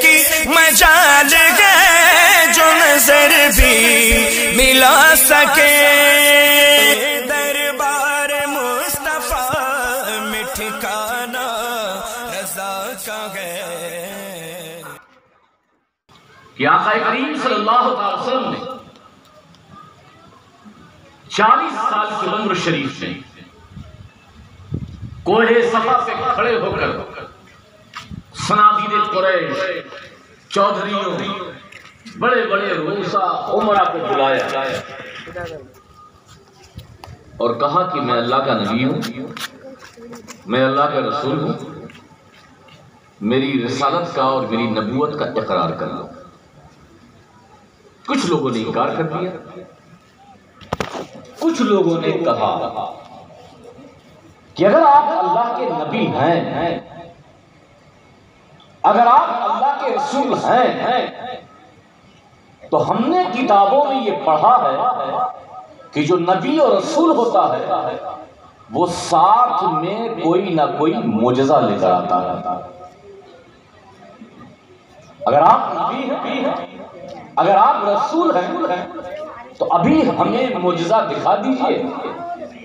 کی مجال ہے جو نظر بھی ملا سکے، دربار مصطفیٰ میں ٹھکانا رضا کا ہے۔ کہ آقا کریم صلی اللہ علیہ وسلم نے 40 سال کی عمر شریف میں کوہ صفا پہ کھڑے ہو کر صنادید قریش، چودھریوں، بڑے بڑے روسا عمرہ کو بلایا اور کہا کہ میں اللہ کا نبی ہوں، میں اللہ کا رسول ہوں، میری رسالت کا اور میری نبوت کا اقرار کر لو۔ کچھ لوگوں نے انکار کر دیا، کچھ لوگوں نے کہا کہ اگر آپ اللہ کے نبی ہیں، اگر آپ اللہ کے رسول ہیں تو ہم نے کتابوں میں یہ پڑھا ہے کہ جو نبی اور رسول ہوتا ہے وہ ساتھ میں کوئی نہ کوئی معجزہ لے کر آتا ہے۔ اگر آپ نبی ہیں، اگر آپ رسول ہیں تو ابھی ہمیں معجزہ دکھا دیجئے،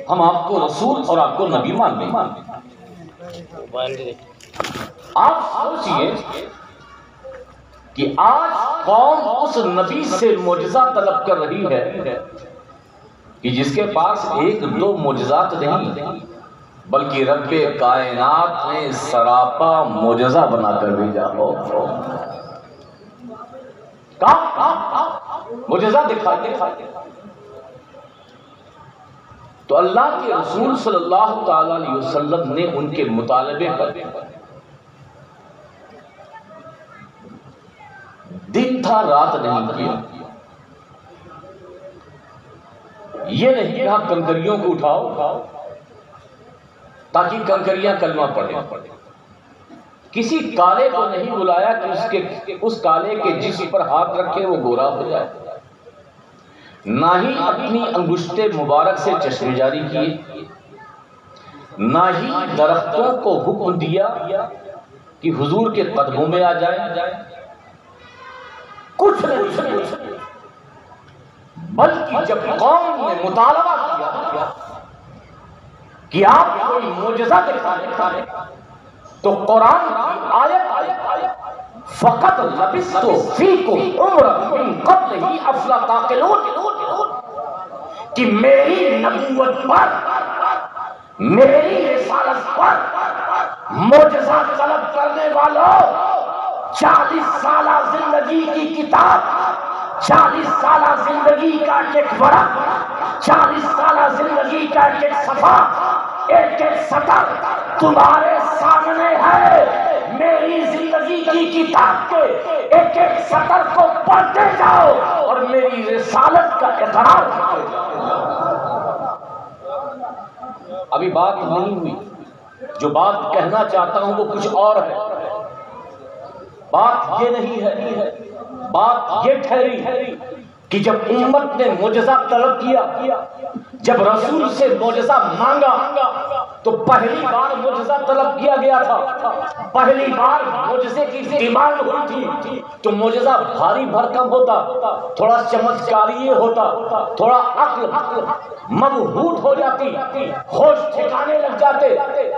ہم آپ کو رسول اور آپ کو نبی مان لیں۔ آپ سوچئے کہ آج قوم اس نبی سے معجزہ طلب کر رہی ہے کہ جس کے پاس ایک دو معجزات نہیں بلکہ رب کائنات نے سراپا معجزہ بنا کر بھیجا ہو۔ معجزہ دکھا۔ تو اللہ کے رسول صلی اللہ تعالی علیہ وسلم نے ان کے مطالبے پر دن تھا رات نہیں کیا۔ یہ نہیں کہا کنکریوں کو اٹھاؤ تاکہ کنکریاں کلمہ پڑھیں، کسی کالے کو نہیں بلایا کہ اس کالے کے جسم پر ہاتھ رکھے وہ گورا ہو جائے، نہ ہی اپنی انگشت مبارک سے چشمے جاری کیے، نہ ہی درختوں کو حکم دیا کہ حضور کے قدموں میں آ جائیں، کچھ نہیں، بلکہ جب قوم نے مطالبہ کیا کہ آپ کوئی معجزہ دکھائیں تو قرآن کی آیت فقط لبثت فیکم عمرا من قبلہ افلا تعقلون، کہ میری نبوت پر، میری رسالت پر معجزہ طلب کرنے والوں 40 سالہ زندگی کی کتاب، 40 سالہ زندگی کا ایک ورق، 40 سالہ زندگی کا ایک صفحہ، ایک سطر تمہارے سامنے ہے۔ میری زندگی کی کتاب کے ایک ایک سطر کو پڑھتے جاؤ اور میری رسالت کا اقرار کرتے جاؤ۔ ابھی بات نہیں ہوئی، جو بات کہنا چاہتا ہوں وہ کچھ اور ہے۔ بات یہ نہیں ہے، بات یہ ٹھہری کہ جب امت نے معجزہ طلب کیا، جب رسول سے معجزہ مانگا تو پہلی بار معجزہ طلب کیا گیا تھا، پہلی بار معجزے کی ڈیمانڈ ہوئی تھی تو معجزہ بھاری بھرکم ہوتا، تھوڑا چمتکاری ہوتا، تھوڑا عقل مبہوت ہو جاتی، ہوش ٹھکانے لگ جاتے۔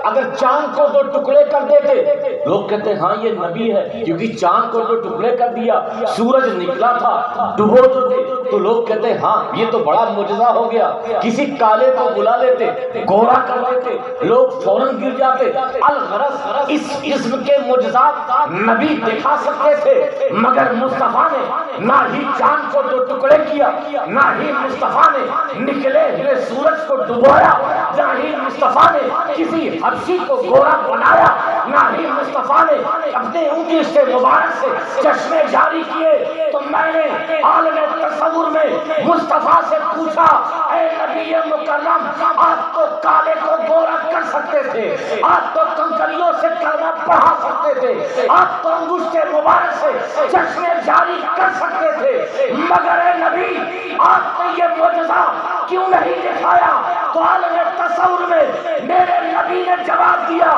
اگر چاند کو 2 ٹکڑے کر دیتے، لوگ کہتے ہاں یہ نبی ہے کیونکہ چاند کو 2 ٹکڑے کر دیا، سورج نکلا تھا ڈبو دیتے تو لوگ کہتے ہاں یہ تو بڑا معجزہ ہو گیا۔ کسی کالے کو بلا لیتے، گورا کر دیتے، لوگ فوراً گر جاتے۔ الغرض اس قسم کے معجزات نبی دکھا سکتے تھے، مگر مصطفیٰ نے نہ ہی چاند کو 2 ٹکڑے کیا، نہ ہی مصطفیٰ نے نکلے ہوئے سورج کو ڈبویا، نہ ہی مصطفیٰ نے کسی حبشی کو گورا بنایا، نہ ہی مصطفیٰ نے اپنے انگلی سے مبارک سے چشمے جاری کیے۔ تو میں نے عالم تصور میں مصطفیٰ سے پوچھا، اے نبی مکرم، آپ تو کالے کو گورا کر سکتے تھے، آپ تو کنکریوں سے کلمہ پڑھا سکتے تھے، آپ تو انگشت مبارک سے چشمے جاری کر سکتے تھے، مگر اے نبی آپ نے یہ معجزہ کیوں نہیں دکھایا؟ تو عالم تصور میں میرے نبی نے جواب دیا،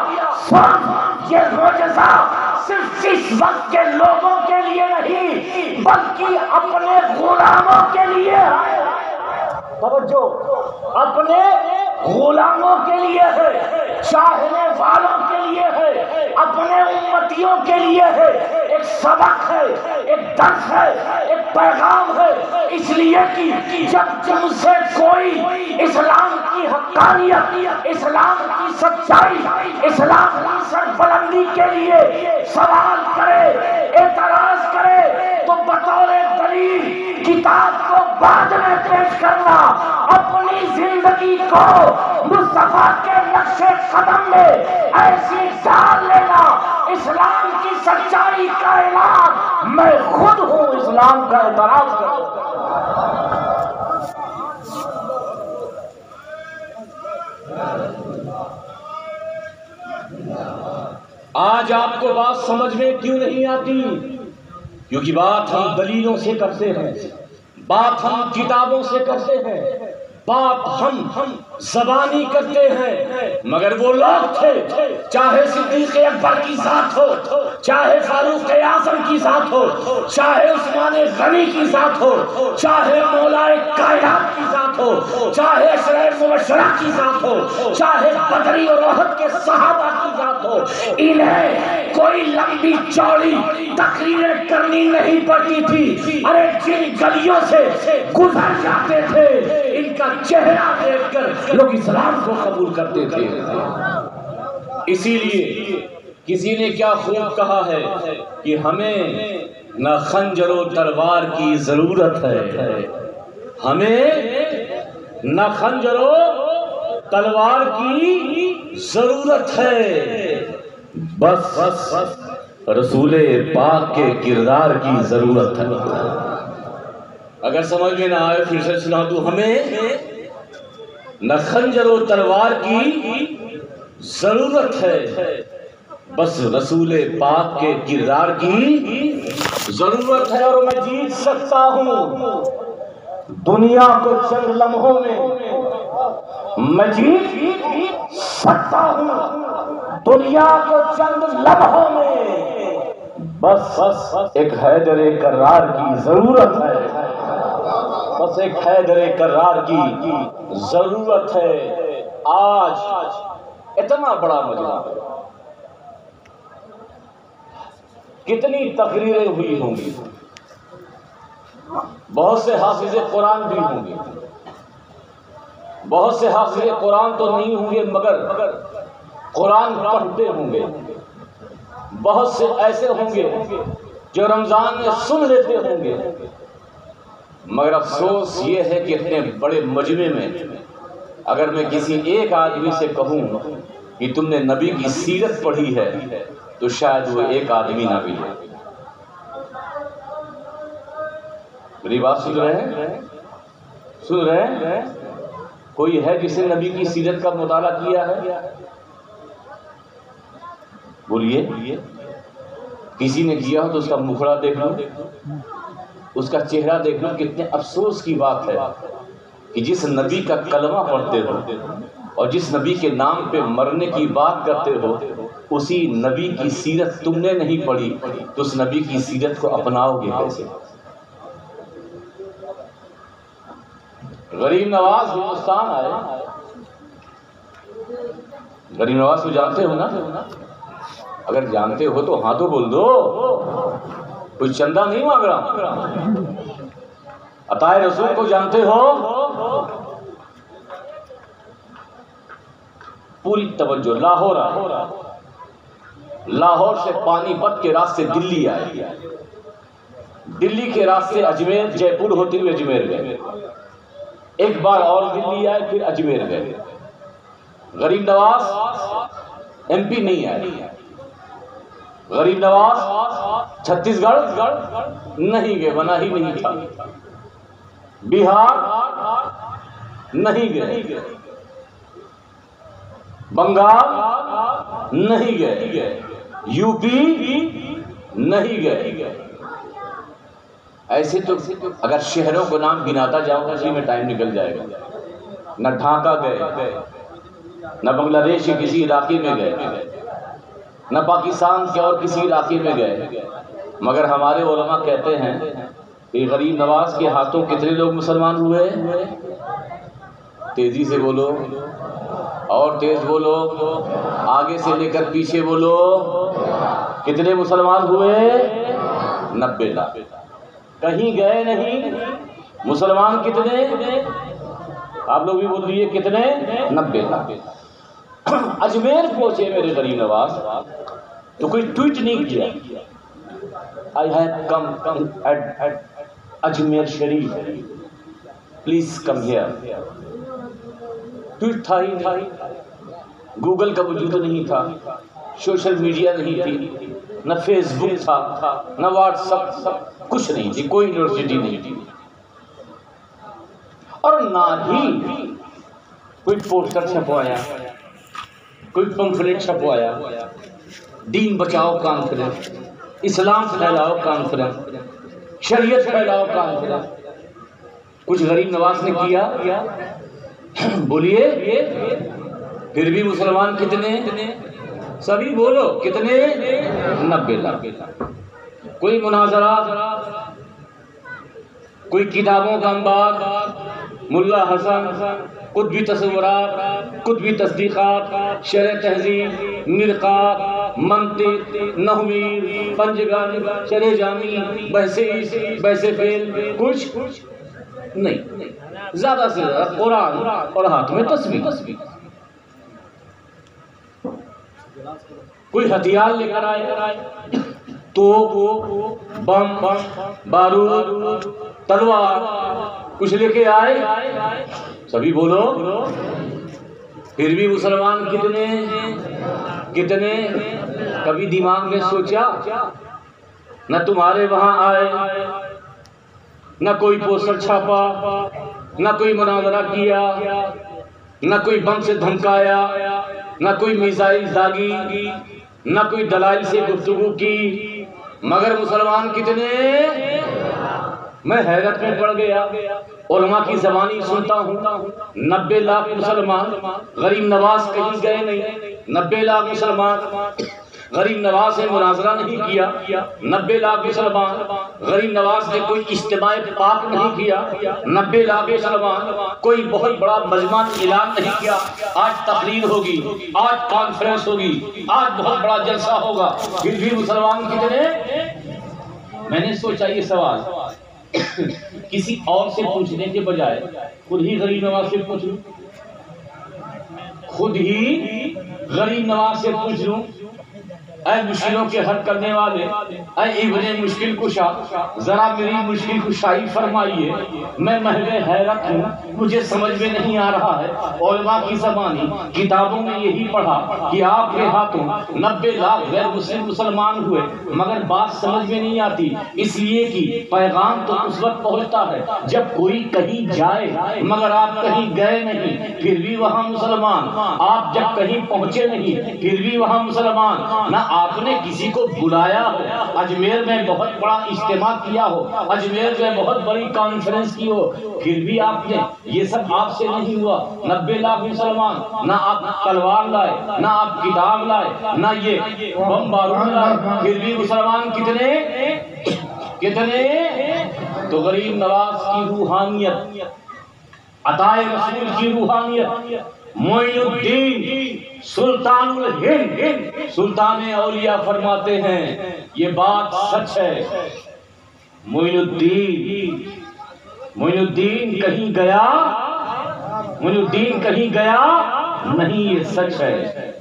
سن، یہ معجزہ صرف اس وقت کے لوگوں کے لیے نہیں بلکہ اپنے غلاموں کے لیے ہے۔ توجہ، اپنے غلاموں کے لیے ہے، چاہنے والوں کے لیے ہے، اپنے امتیوں کے لیے ہے۔ ایک سبق ہے، ایک درس ہے، ایک پیغام ہے، اس لیے کہ جب تم سے کوئی اسلام کی حقانیت، اسلام کی سچائی، اسلام کی سربلندی کے لیے سوال کرے، اعتراض کرے، تو بطور دلیل کتاب کو بعد میں پیش کرنا، اپنی زندگی کو مصطفیٰ کے نقش قدم میں ایسی ڈال لینا، اسلام کی سچائی کا اعلان، میں خود ہوں اسلام کا اعتراض کروں۔ آج آپ کو بات سمجھ میں کیوں نہیں آتی؟ کیونکہ بات ہم دلیلوں سے کرتے ہیں، بات ہم کتابوں سے کرتے ہیں، بات ہم زبانی کرتے ہیں، مگر وہ لوگ تھے، چاہے صدیق اکبر کی ذات ہو، چاہے فاروق اعظم کی ذات ہو، چاہے عثمان غنی کی ذات ہو، چاہے مولا کائنات کی ذات ہو، چاہے عشرہ مبشرہ کی ذات ہو، چاہے بدری اور احد کے صحابہ کی ذات ہو، انہیں کوئی لمبی چوڑی تقریریں کرنی نہیں پڑتی تھی۔ ارے جن گلیوں سے گزر جاتے تھے، ان کا چہرہ دیکھ کر لوگ اسلام کو قبول کرتے تھے۔ اسی لیے کسی نے کیا خوب کہا ہے کہ ہمیں نہ خنجر و تلوار کی ضرورت ہے، ہمیں نہ خنجر و تلوار کی ضرورت ہے، بس رسول پاک کے کردار کی ضرورت ہے۔ اگر سمجھ میں نہ آئے پھر سے سنا دوں، ہمیں نہ خنجر و تلوار کی ضرورت ہے، بس رسول پاک کے کردار کی ضرورت ہے، اور میں جیت سکتا ہوں دنیا کو چند لمحوں میں، میں جیت سکتا ہوں دنیا کو چند لمحوں میں، بس ایک حیدر کرار کی ضرورت ہے، بس ایک حیدر کرار کی ضرورت ہے۔ آج اتنا بڑا مجمع، کتنی تقریریں ہوئی ہوں گی، بہت سے حافظ قرآن بھی ہوں گے، بہت سے حافظ قرآن تو نہیں ہوں گے مگر قرآن پڑھتے ہوں گے، بہت سے ایسے ہوں گے جو رمضان میں سن لیتے ہوں گے، مگر افسوس یہ ہے کہ اتنے بڑے مجمع میں اگر میں کسی ایک آدمی سے کہوں کہ تم نے نبی کی سیرت پڑھی ہے تو شاید وہ ایک آدمی نہ ملے۔ میری بات سن رہے ہیں؟ سن رہے ہیں؟ کوئی ہے جس نے نبی کی سیرت کا مطالعہ کیا ہے؟ بولیے، کسی نے کیا ہو تو اس کا مکھڑا دیکھ لو، اس کا چہرہ دیکھ لو۔ کتنے افسوس کی بات ہے کہ جس نبی کا کلمہ پڑھتے ہو اور جس نبی کے نام پہ مرنے کی بات کرتے ہو، اسی نبی کی سیرت تم نے نہیں پڑھی تو اس نبی کی سیرت کو اپناؤ گے کیسے؟ غریب نواز ہندوستان آئے، غریب نواز کو جانتے ہو نا؟ اگر جانتے ہو تو ہاں تو بول دو، کوئی چندہ نہیں مانگ رہا۔ عطائے رسول کو جانتے ہو؟ پوری توجہ، لاہور آئے، لاہور سے پانی پت کے راستے دلی آئے، دلی کے راستے اجمیر جے پور ہوتے ہوئے اجمیر گئے، ایک بار اور دلی آئے، پھر اجمیر گئے۔ غریب نواز ایم پی نہیں آئے، غریب نواز چھتیس گڑھ نہیں گئے، بنا ہی نہیں تھا، بہار نہیں گئے، بنگال نہیں گئے، یو پی نہیں گئے۔ ایسے تو اگر شہروں کو نام گناتا جاؤں تو اسی میں ٹائم نکل جائے گا۔ نہ ڈھاکہ گئے، نہ بنگلہ دیش کے کسی علاقے میں گئے، نہ پاکستان کے اور کسی علاقے میں گئے، مگر ہمارے علماء کہتے ہیں کہ غریب نواز کے ہاتھوں کتنے لوگ مسلمان ہوئے؟ تیزی سے بولو اور تیز بولو، آگے سے لے کر پیچھے بولو، کتنے مسلمان ہوئے؟ 90 لاکھ۔ کہیں گئے نہیں، مسلمان کتنے؟ آپ لوگ بھی بول دیجیے کتنے؟ 90 لاکھ۔ اجمیر پہنچے میرے غریب نواز تو کوئی ٹویٹ نہیں کیا I have come at Ajmer Sharif, please come here. Tweet تھا ہی نہیں، گوگل کا وجود نہیں تھا، سوشل میڈیا نہیں تھی، نہ فیس بک تھا، نہ واٹس ایپ، کچھ نہیں تھی، کوئی یونیورسٹی نہیں تھی، اور نہ ہی کوئی پوسٹر چھپوایا، کوئی پمفلٹ چھپوایا، دین بچاؤ کانفرنس، اسلام پھیلاؤ کانفرنس، شریعت پھیلاؤ کانفرنس، کچھ غریب نواز نے کیا؟ بولیے، پھر بھی مسلمان کتنے؟ سبھی بولو کتنے؟ 90 لاکھ۔ کوئی مناظرہ، کوئی کتابوں کا انبار، ملا حسن، قطبی تصورات، قطبی تصدیقات، شرح تہذیب، مرقات، منطق، نحوی، پنجگن، شرح جامی، بحث فعل، کچھ نہیں، زیادہ سے زیادہ قرآن اور ہاتھ میں تسبیح۔ کوئی ہتھیار لے کر آئے تو بم، بارود، تلوار، کچھ لے کے آئے؟ سبھی بولو، پھر بھی مسلمان کتنے؟ کبھی دماغ میں سوچا؟ نہ تمہارے وہاں آئے، نہ کوئی پوسٹر چھاپا، نہ کوئی مناظرہ کیا، نہ کوئی بم سے دھمکایا، نہ کوئی میزائل داغی، نہ کوئی دلائل سے گفتگو کی، مگر مسلمان کتنے؟ میں حیرت میں پڑ گیا، علماء کی زبانی سنتا ہوں، 90 لاکھ مسلمان، غریب نواز کہیں گئے نہیں، 90 لاکھ مسلمان، غریب نواز نے مناظرہ نہیں کیا، 90 لاکھ مسلمان، غریب نواز نے کوئی اجتماع پاک نہیں کیا، 90 لاکھ مسلمان، کوئی بہت بڑا مجمع اعلان نہیں کیا، آج تقریر ہوگی، آج کانفرنس ہوگی، آج بہت بڑا جلسہ ہوگا، پھر بھی مسلمان کتنے؟ میں نے سوچا یہ سوال کسی اور سے پوچھنے کے بجائے خود ہی غریب نواز سے پوچھ لوں، خود ہی غریب نواز سے پوچھ لوں، اے مشکلوں کے حل کرنے والے، اے ابن مشکل کشا، ذرا میری مشکل کشائی فرمائیے، میں محو حیرت ہوں، مجھے سمجھ میں نہیں آ رہا ہے۔ علماء کی زبانی کتابوں میں یہی پڑھا کہ آپ کے ہاتھوں 90 لاکھ غیر مسلم مسلمان ہوئے، مگر بات سمجھ میں نہیں آتی، اس لیے کہ پیغام تو اس وقت پہنچتا ہے جب کوئی کہیں جائے، مگر آپ کہیں گئے نہیں، پھر بھی وہاں مسلمان، آپ جب کہیں پہنچے نہیں، پھر بھی وہاں مسلمان، نہ آپ نے کسی کو بلایا ہو، اجمیر میں بہت بڑا اجتماع کیا ہو، اجمیر میں بہت بڑی کانفرنس کی ہو، پھر بھی آپ نے یہ سب آپ سے نہیں ہوا۔ 90 لاکھ مسلمان، نہ آپ تلوار لائے، نہ آپ کتاب لائے، نہ یہ بم بارود لائے، پھر بھی مسلمان کتنے؟ تو غریب نواز کی روحانیت، عطائے رسول کی روحانیت، معین الدین سلطان الہند سلطان اولیاء فرماتے ہیں یہ بات سچ ہے، معین الدین کہیں گیا، معین الدین کہیں گیا نہیں، یہ سچ ہے۔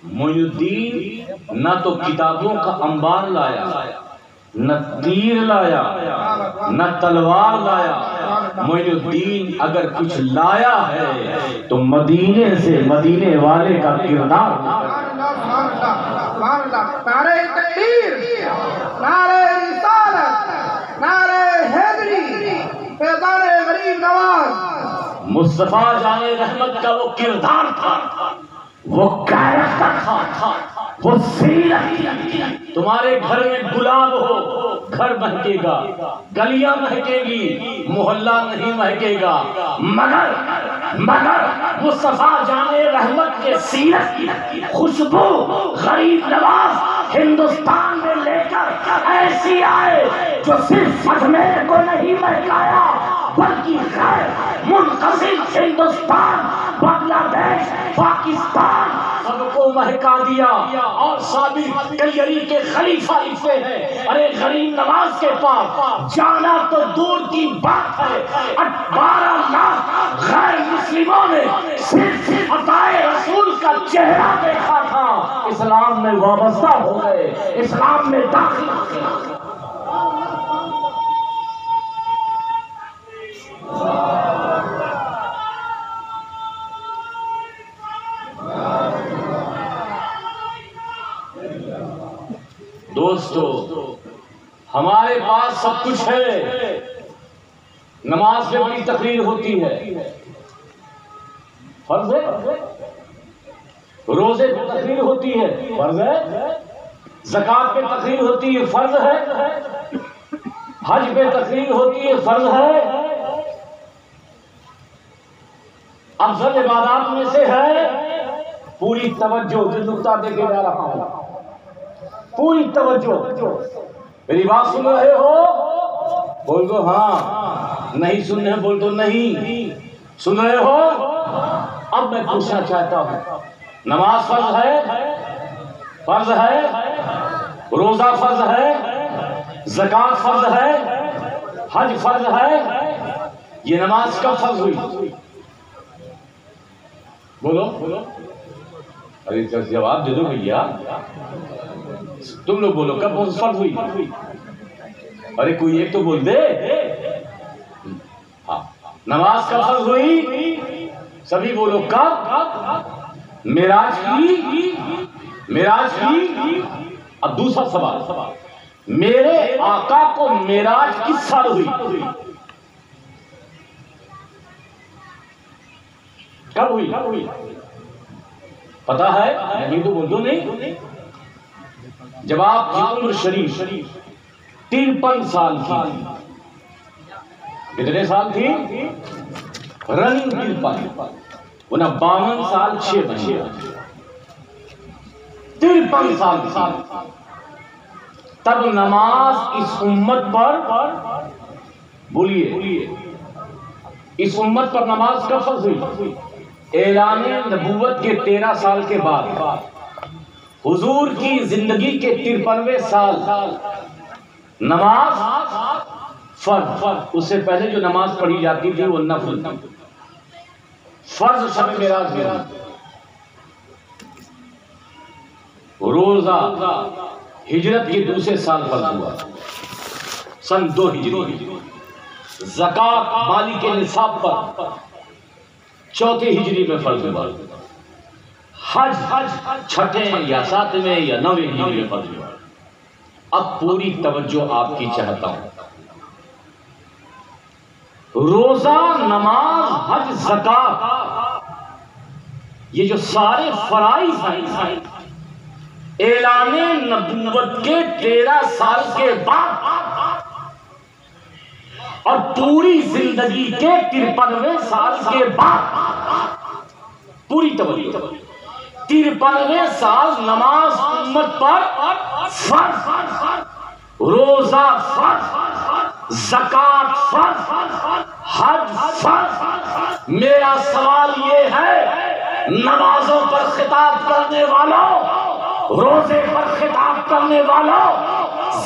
معین الدین نہ تو کتابوں کا انبار لایا، نہ تیر لایا، نہ تلوار لایا، معین الدین اگر کچھ لایا ہے تو مدینے سے مدینے والے کا کردار۔ نعرہ تکبیر، نعرہ رسالت، نعرہ حیدری، فیضان غریب نواز، مصطفیٰ جان رحمت کا وہ کردار تھا، وہ کیریکٹر تھا، وہ سیرت۔ تمہارے گھر میں گلاب ہو، گھر مہکے گا، گلیاں مہکے گی، محلہ نہیں مہکے گا، مگر مصطفیٰ جان رحمت کے سیرت کی خوشبو غریب نواز ہندوستان میں لے کر ایسی آئے جو صرف اجمیر کو نہیں مہکایا بلکہ غیر منقسم ہندوستان، بنگلہ دیش، پاکستان سب کو مہکا دیا۔ اور سابق کلیری کے خلیفہ لکھتے ہیں ارے غریب نواز کے پاس جانا تو دور کی بات ہے، 12 لاکھ غیر مسلموں نے صرف عطائے رسول کا چہرہ دیکھا تھا، اسلام میں وابستہ ہو گئے، اسلام میں داخل ہو گئے۔ دوستو ہمارے پاس سب کچھ ہے، نماز پہ بڑی تقریر ہوتی ہے، فرض ہے، روزے پہ تقریر ہوتی ہے، فرض ہے، زکوٰۃ پہ تقریر ہوتی ہے، فرض ہے، حج پہ تقریر ہوتی ہے، فرض ہے، افضل عبادات میں سے ہے پوری توجہ، جو نقطہ دے کے جا رہا ہوں، پوری توجہ، میری بات سن رہے ہو؟ بول دو ہاں، نہیں سن رہے بول دو نہیں، سن رہے ہو؟ اب میں پوچھنا چاہتا ہوں، نماز فرض ہے، فرض ہے، روزہ فرض ہے، زکوٰۃ فرض ہے، حج فرض ہے، یہ نماز کب فرض ہوئی؟ بولو، ارے جواب دے دو بھیا، تم لوگ بولو کب فرض ہوئی؟ ارے کوئی ایک تو بول دے، ہاں نماز کب فرض ہوئی؟ سبھی بولو کب؟ معراج کی۔ اب دوسرا سوال، میرے آقا کو معراج کس سال ہوئی؟ کب ہوئی؟ پتا ہے؟ نہیں تو بول دو نہیں۔ جب آپ کی عمر شریف 53 سال تھی، کتنے سال تھی؟ رننگ 53، وہ 52 سال 6 مہینے، 53 سال تھی، تب نماز اس امت پر، بولیے اس امت پر نماز کب فرض ہوئی؟ اعلان نبوت کے 13 سال کے بعد، حضور کی زندگی کے 53ویں سال نماز فرض، اس سے پہلے جو نماز پڑھی جاتی تھی وہ نفل، فرض شب معراج میں۔ روزہ ہجرت کے دوسرے سال فرض ہوا، سن 2 ہجری۔ زکوٰۃ مالی کے نصاب پر 4 ہجری میں فرض ہوا۔ حج 6 یا 7 یا 9 ہجری میں فرض ہوا۔ اب پوری توجہ آپ کی چاہتا ہوں، روزہ، نماز، حج، زکوٰۃ، یہ جو سارے فرائض ہیں، اعلان نبوت کے 13 سال کے بعد اور پوری زندگی کے 53ویں سال کے بعد، پوری توجہ، 53ویں سال نماز امت پر فرض، روزہ فرض، زکوٰۃ فرض، حج فرض۔ میرا سوال یہ ہے، نمازوں پر خطاب کرنے والوں، روزے پر خطاب کرنے والوں،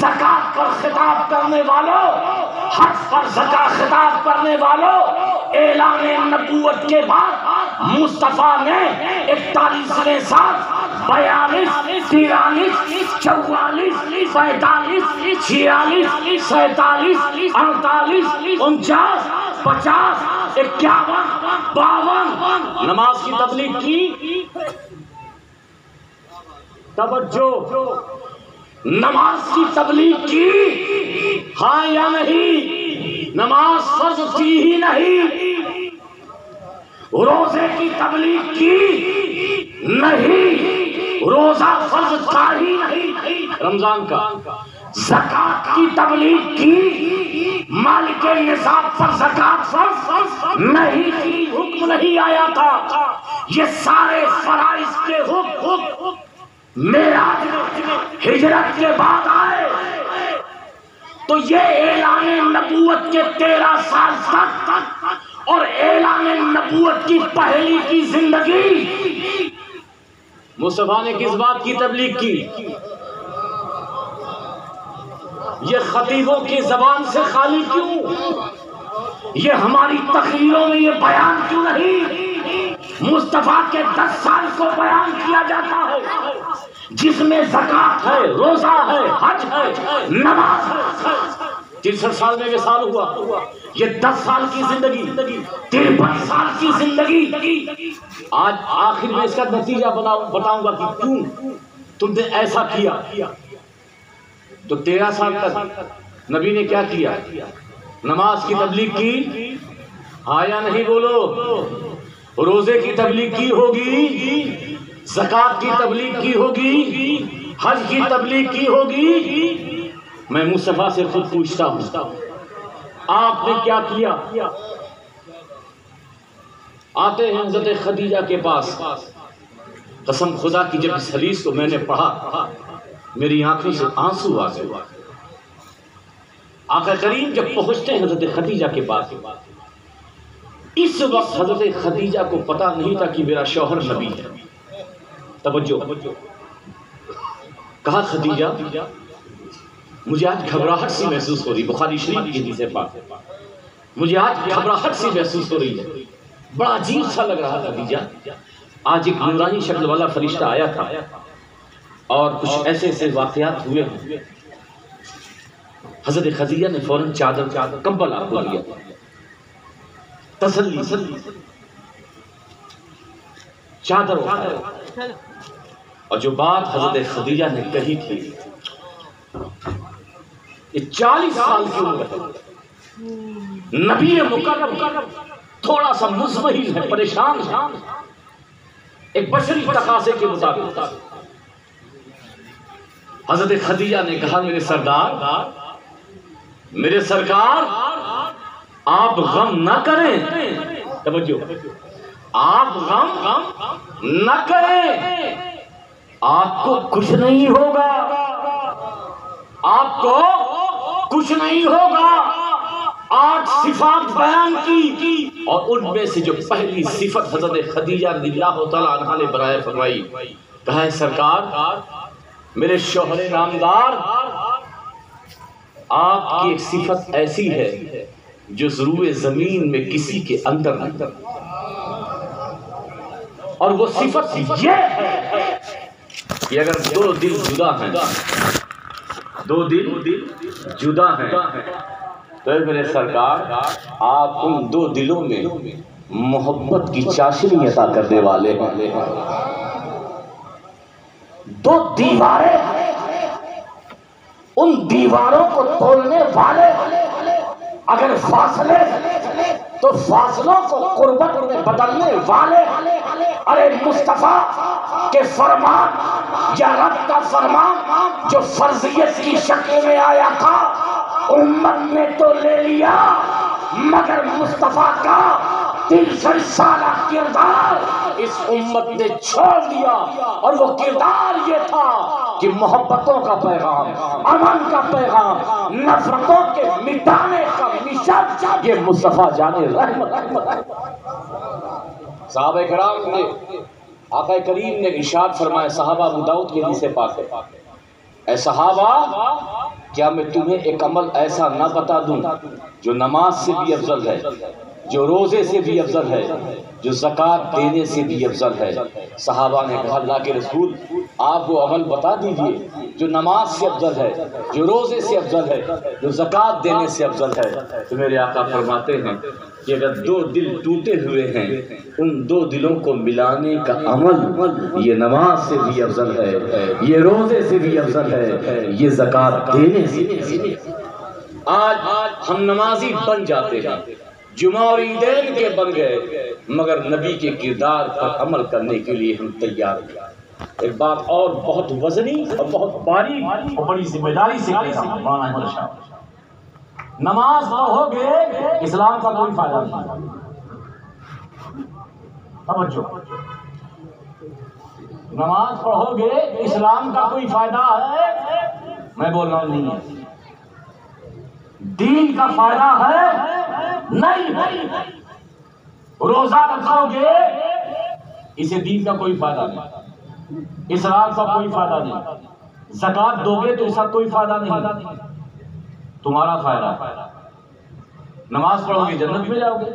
زکوٰۃ پر خطاب کرنے والوں، حج پر زکوٰۃ خطاب کرنے والوں، اعلان نبوت کے بعد مصطفیٰ نے 41ویں سال 42، 43، 44، 45، 46، 47، 48، 49، 50، 51، 52 نماز کی تبلیغ کی۔ توجہ، نماز کی تبلیغ کی، ہاں یا نہیں؟ نماز فرض تھی ہی نہیں۔ روزے کی تبلیغ کی، نہیں، روزہ فرض تھا ہی نہیں رمضان کا۔ زکات کی تبلیغ کی، مالک نصاب پر زکات فرض نہیں کی، حکم نہیں آیا تھا. یہ سارے فرائض کے حکم معراج ہجرت کے بعد آئے. تو یہ اعلان نبوت کے 13 سال تک اور اعلان نبوت کی پہلی کی زندگی مصطفیٰ نے کس بات کی تبلیغ کی؟ یہ خطیبوں کی زبان سے خالی کیوں؟ یہ ہماری تقریروں میں یہ بیان کیوں نہیں؟ مصطفیٰ کے 10 سال کو بیان کیا جاتا ہے جس میں زکات ہے، روزہ ہے، حج ہے، نماز ہے. 63 سال میں وصال ہوا. یہ 10 سال کی زندگی، 53 سال کی زندگی. آج آخر میں اس کا نتیجہ بتاؤں گا کہ کیوں تم نے ایسا کیا. تو 13 سال تک نبی نے کیا کیا؟ نماز کی تبلیغ کی، ہاں یا نہیں بولو؟ روزے کی تبلیغ کی ہوگی، زکات کی تبلیغ کی ہوگی، حج کی تبلیغ کی ہوگی. میں مصطفیٰ سے خود پوچھتا ہوں آپ نے کیا کیا؟ آتے ہیں حضرت خدیجہ کے پاس. قسم خدا کی جب اس حدیث کو میں نے پڑھا میری آنکھوں سے آنسو آ گئے. آقا کریم جب پہنچتے ہیں حضرت خدیجہ کے پاس، اس وقت حضرت خدیجہ کو پتا نہیں تھا کہ میرا شوہر نبی ہے. توجہ. کہا خدیجہ مجھے آج گھبراہٹ سی محسوس ہو رہی. بخاری شریف کی حدیث پاک. مجھے آج گھبراہٹ سی محسوس ہو رہی ہے، بڑا عجیب سا لگ رہا خدیجہ. آج ایک نورانی شکل والا فرشتہ آیا تھا اور کچھ ایسے واقعات ہوئے ہیں. حضرت خدیجہ نے فوراً چادر کمبل آپ کو دیا، تسلی چادر اٹھایا. اور جو بات حضرت خدیجہ نے کہی تھی، یہ 40 سال کی عمر ہے، نبی مکرم تھوڑا سا مزمحل ہے، پریشان ہے ایک بشری تقاضے کے مطابق. حضرت خدیجہ نے کہا میرے سرکار آپ غم نہ کریں. توجہ. آپ غم نہ کریں، آپ کو کچھ نہیں ہوگا، آپ کو کچھ نہیں ہوگا. 8 صفات بیان کی اور ان میں سے جو پہلی صفت حضرت خدیجہ رضی اللہ تعالیٰ عنہا نے برائے فرمائی، کہا ہے سرکار میرے شوہر نامدار آپ کی ایک صفت ایسی ہے جو ضروع زمین میں کسی کے اندر نہیں، اور وہ صفت یہ ہے کہ اگر 2 دل جدا ہیں، 2 دل جدا ہیں تو میرے سرکار آپ ان 2 دلوں میں محبت کی چاشنی عطا کرنے والے ہیں. 2 دیواریں ہیں، ان دیواروں کو توڑنے والے اگر فاصلے تو فاصلوں کو قربت میں بدلنے والے. ارے مصطفیٰ کے فرمان یا رب کا فرمان جو فرضیت کی شکل میں آیا تھا امت نے تو لے لیا، مگر مصطفیٰ کا 300 سالہ کردار اس امت نے چھوڑ دیا. اور وہ کردار یہ تھا کہ محبتوں کا پیغام، امن کا پیغام، نفرتوں کے مٹانے کا مشن یہ مصطفیٰ جان رحمت. صحابہ کرام نے آقا کریم نے ارشاد فرمایا، صحابہ ابو داؤد کی حدیث پاک ہے، اے صحابہ کیا میں تمہیں ایک عمل ایسا نہ بتا دوں جو نماز سے بھی افضل ہے، جو روزے سے بھی افضل ہے، جو زکوٰۃ دینے سے بھی افضل ہے. صحابہ نے کہا اللہ کے رسول آپ وہ عمل بتا دیجئے جو نماز سے افضل ہے، جو روزے سے افضل ہے، جو زکوٰۃ دینے سے افضل ہے. تو میرے آقا فرماتے ہیں کہ اگر 2 دل ٹوٹے ہوئے ہیں ان 2 دلوں کو ملانے کا عمل یہ نماز سے بھی افضل ہے، یہ روزے سے بھی افضل ہے، یہ زکوٰۃ دینے سے بھی. آج ہم نمازی بن جاتے ہیں، جمعہ اور عیدین کے بن گئے، مگر نبی کے کردار پر عمل کرنے کے لیے ہم تیار ہیں. ایک بات اور بہت وزنی اور بہت باریک اور بڑی ذمہ داری سے کہتا ہوں مولانا احمد شاہ، نماز پڑھو گے اسلام کا کوئی فائدہ نہیں۔ توجہ، نماز پڑھو گے اسلام کا کوئی فائدہ ہے؟ میں بول رہا ہوں نہیں ہے۔ دین کا فائدہ ہے؟ نہیں ہے۔ روزہ رکھو گے اسے دین کا کوئی فائدہ نہیں، اسلام کا کوئی فائدہ نہیں۔ زکات دو گے تو اس کا کوئی فائدہ نہیں، تمہارا فائدہ۔ نماز پڑھو گے جنت میں جاؤ گے،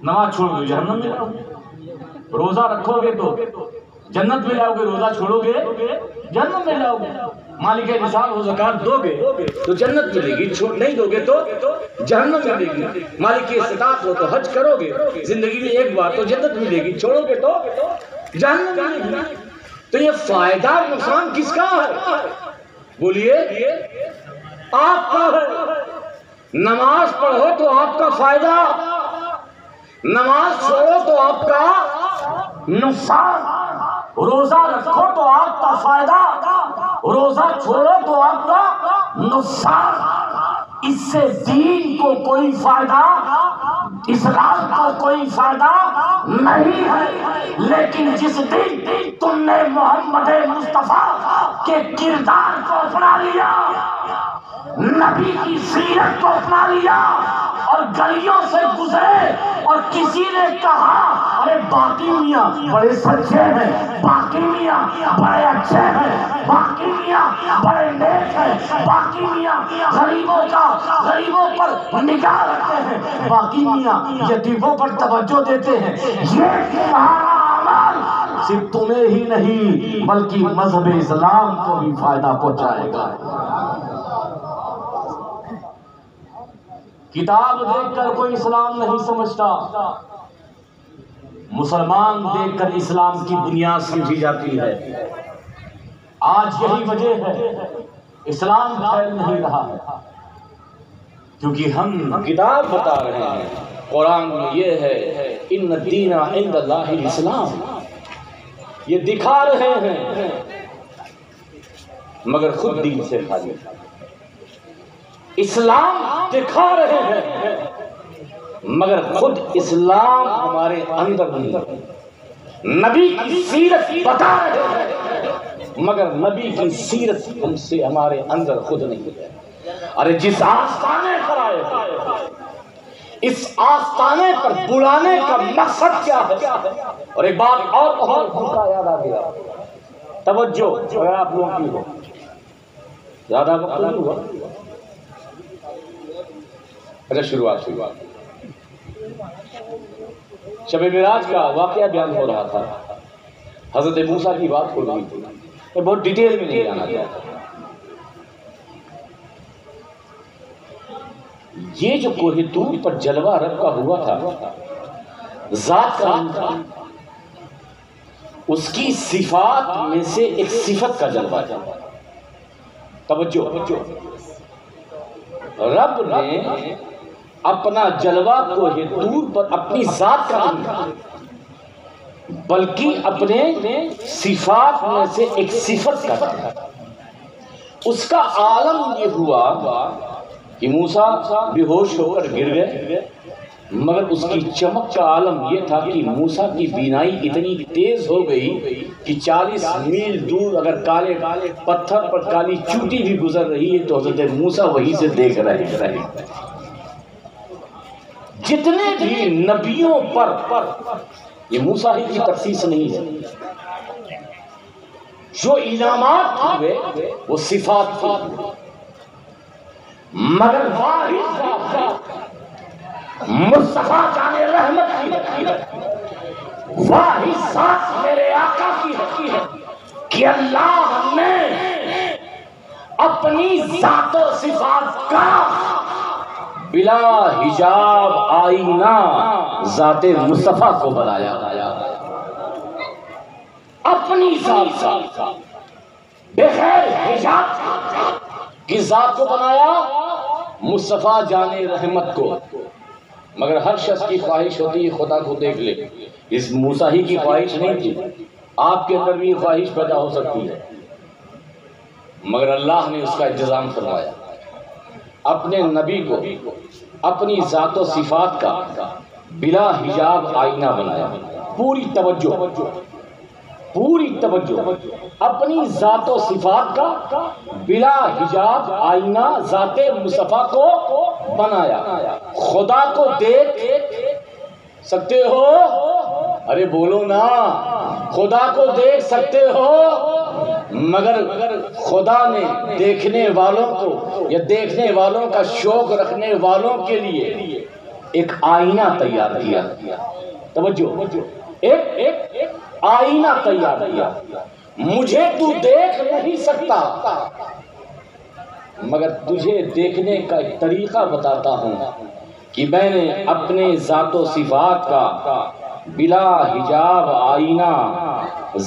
نماز چھوڑو گے جہنم میں جاؤ گے۔ روزہ رکھو گے تو جنت میں جاؤ گے، روزہ چھوڑو گے جہنم میں جاؤ گے۔ مالک نصاب ہو زکات دو گے تو جنت ملے گی، نہیں دو گے تو جہنم ملے گی۔ مالک استطاعت ہو تو حج کرو گے زندگی میں ایک بار تو جنت ملے گی، چھوڑو گے تو جہنم ملے گی۔ تو یہ فائدہ نقصان کس کا ہے؟ بولیے، آپ کا ہے۔ نماز پڑھو تو آپ کا فائدہ، نماز چھوڑو تو آپ کا نقصان۔ روزہ رکھو تو آپ کا فائدہ، روزہ چھوڑو تو آپ کا نقصان۔ اس سے دین کو کوئی فائدہ، اسلام کو کوئی فائدہ نہیں ہے۔ لیکن جس دن تم نے محمد مصطفیٰ کے کردار کو اپنا لیا، نبی کی سیرت کو اپنا لیا اور گلیوں سے گزرے اور کسی نے کہا ارے باقی میاں بڑے سچے ہیں، باقی میاں بڑے اچھے ہیں، باقی میاں بڑے نیک ہیں، باقی میاں غریبوں پر نگاہ رکھتے ہیں، باقی میاں یتیموں پر توجہ دیتے ہیں، یہ تمہارا عمل صرف تمہیں ہی نہیں بلکہ مذہب اسلام کو بھی فائدہ پہنچائے گا۔ کتاب دیکھ کر کوئی اسلام نہیں سمجھتا، مسلمان دیکھ کر اسلام کی بنیاد سمجھی جاتی ہے۔ آج یہی وجہ ہے اسلام پھیل نہیں رہا ہے، کیونکہ ہم کتاب بتا رہے ہیں، قرآن میں یہ ہے ان الدین عند اللہ الاسلام، یہ دکھا رہے ہیں مگر خود دین سے خالی۔ اسلام دکھا رہے ہیں مگر خود اسلام ہمارے اندر نہیں۔ نبی کی سیرت بتا رہے ہیں مگر نبی کی سیرت ہم سے ہمارے اندر خود نہیں ہے۔ ارے جس آستانے پر آئے اس آستانے پر بلانے کا مقصد کیا ہے؟ اور ایک بات اور یاد آ گیا، توجہ اگر آپ لوگوں کی ہو، زیادہ وقت نہیں ہوا، اچھا شروعات شب معراج کا واقعہ بیان ہو رہا تھا، حضرت موسیٰ کی بات ہو رہی تھی، میں بہت ڈیٹیل میں نہیں جانا چاہتا۔ یہ جو کوہ طور پر جلوہ رب کا ہوا تھا، ذات کا اس کی صفات میں سے ایک صفت کا جلوہ تھا۔ توجہ، رب نے اپنا جلوہ کوہ طور پر اپنی ذات کا نہیں بلکہ اپنے صفات میں سے ایک صفت کا تھا۔ اس کا عالم یہ ہوا کہ موسیٰ بے ہوش ہو کر گر گئے، مگر اس کی چمک کا عالم یہ تھا کہ موسیٰ کی بینائی اتنی تیز ہو گئی کہ 40 میل دور اگر کالے پتھر پر کالی چوٹی بھی گزر رہی ہے تو حضرت موسیٰ وہیں سے دیکھ رہے ہیں۔ جتنے بھی نبیوں پر یہ موسیٰ ہی کی تخصیص نہیں ہے، جو انعامات ہوئے وہ صفات تھی، مگر واحد مصطفیٰ جان رحمت کی واحد ذات میرے آقا کی ہے کہ اللہ نے اپنی ذات و صفات کا بلا حجاب آئینہ ذات مصطفیٰ کو بنایا، اپنی ذات بغیر حجاب کی ذات کو بنایا، مصطفیٰ جان رحمت کو۔ مگر ہر شخص کی خواہش ہوتی ہے خدا کو دیکھ لے، اس موسیٰ ہی کی خواہش نہیں تھی، آپ کے اندر بھی خواہش پیدا ہو سکتی ہے، مگر اللہ نے اس کا انتظام فرمایا، اپنے نبی کو اپنی ذات و صفات کا بلا حجاب آئینہ بنایا۔ پوری توجہ اپنی ذات و صفات کا بلا حجاب آئینہ ذات مصطفیٰ کو بنایا۔ خدا کو دیکھ سکتے ہو؟ ارے بولو نا، خدا کو دیکھ سکتے ہو، مگر خدا نے دیکھنے والوں کو یا دیکھنے والوں کا شوق رکھنے والوں کے لیے ایک آئینہ تیار کیا۔ توجہ، ایک آئینہ تیار کیا۔ مجھے تو دیکھ نہیں سکتا، مگر تجھے دیکھنے کا ایک طریقہ بتاتا ہوں کہ میں نے اپنے ذات و صفات کا بلا حجاب آئینہ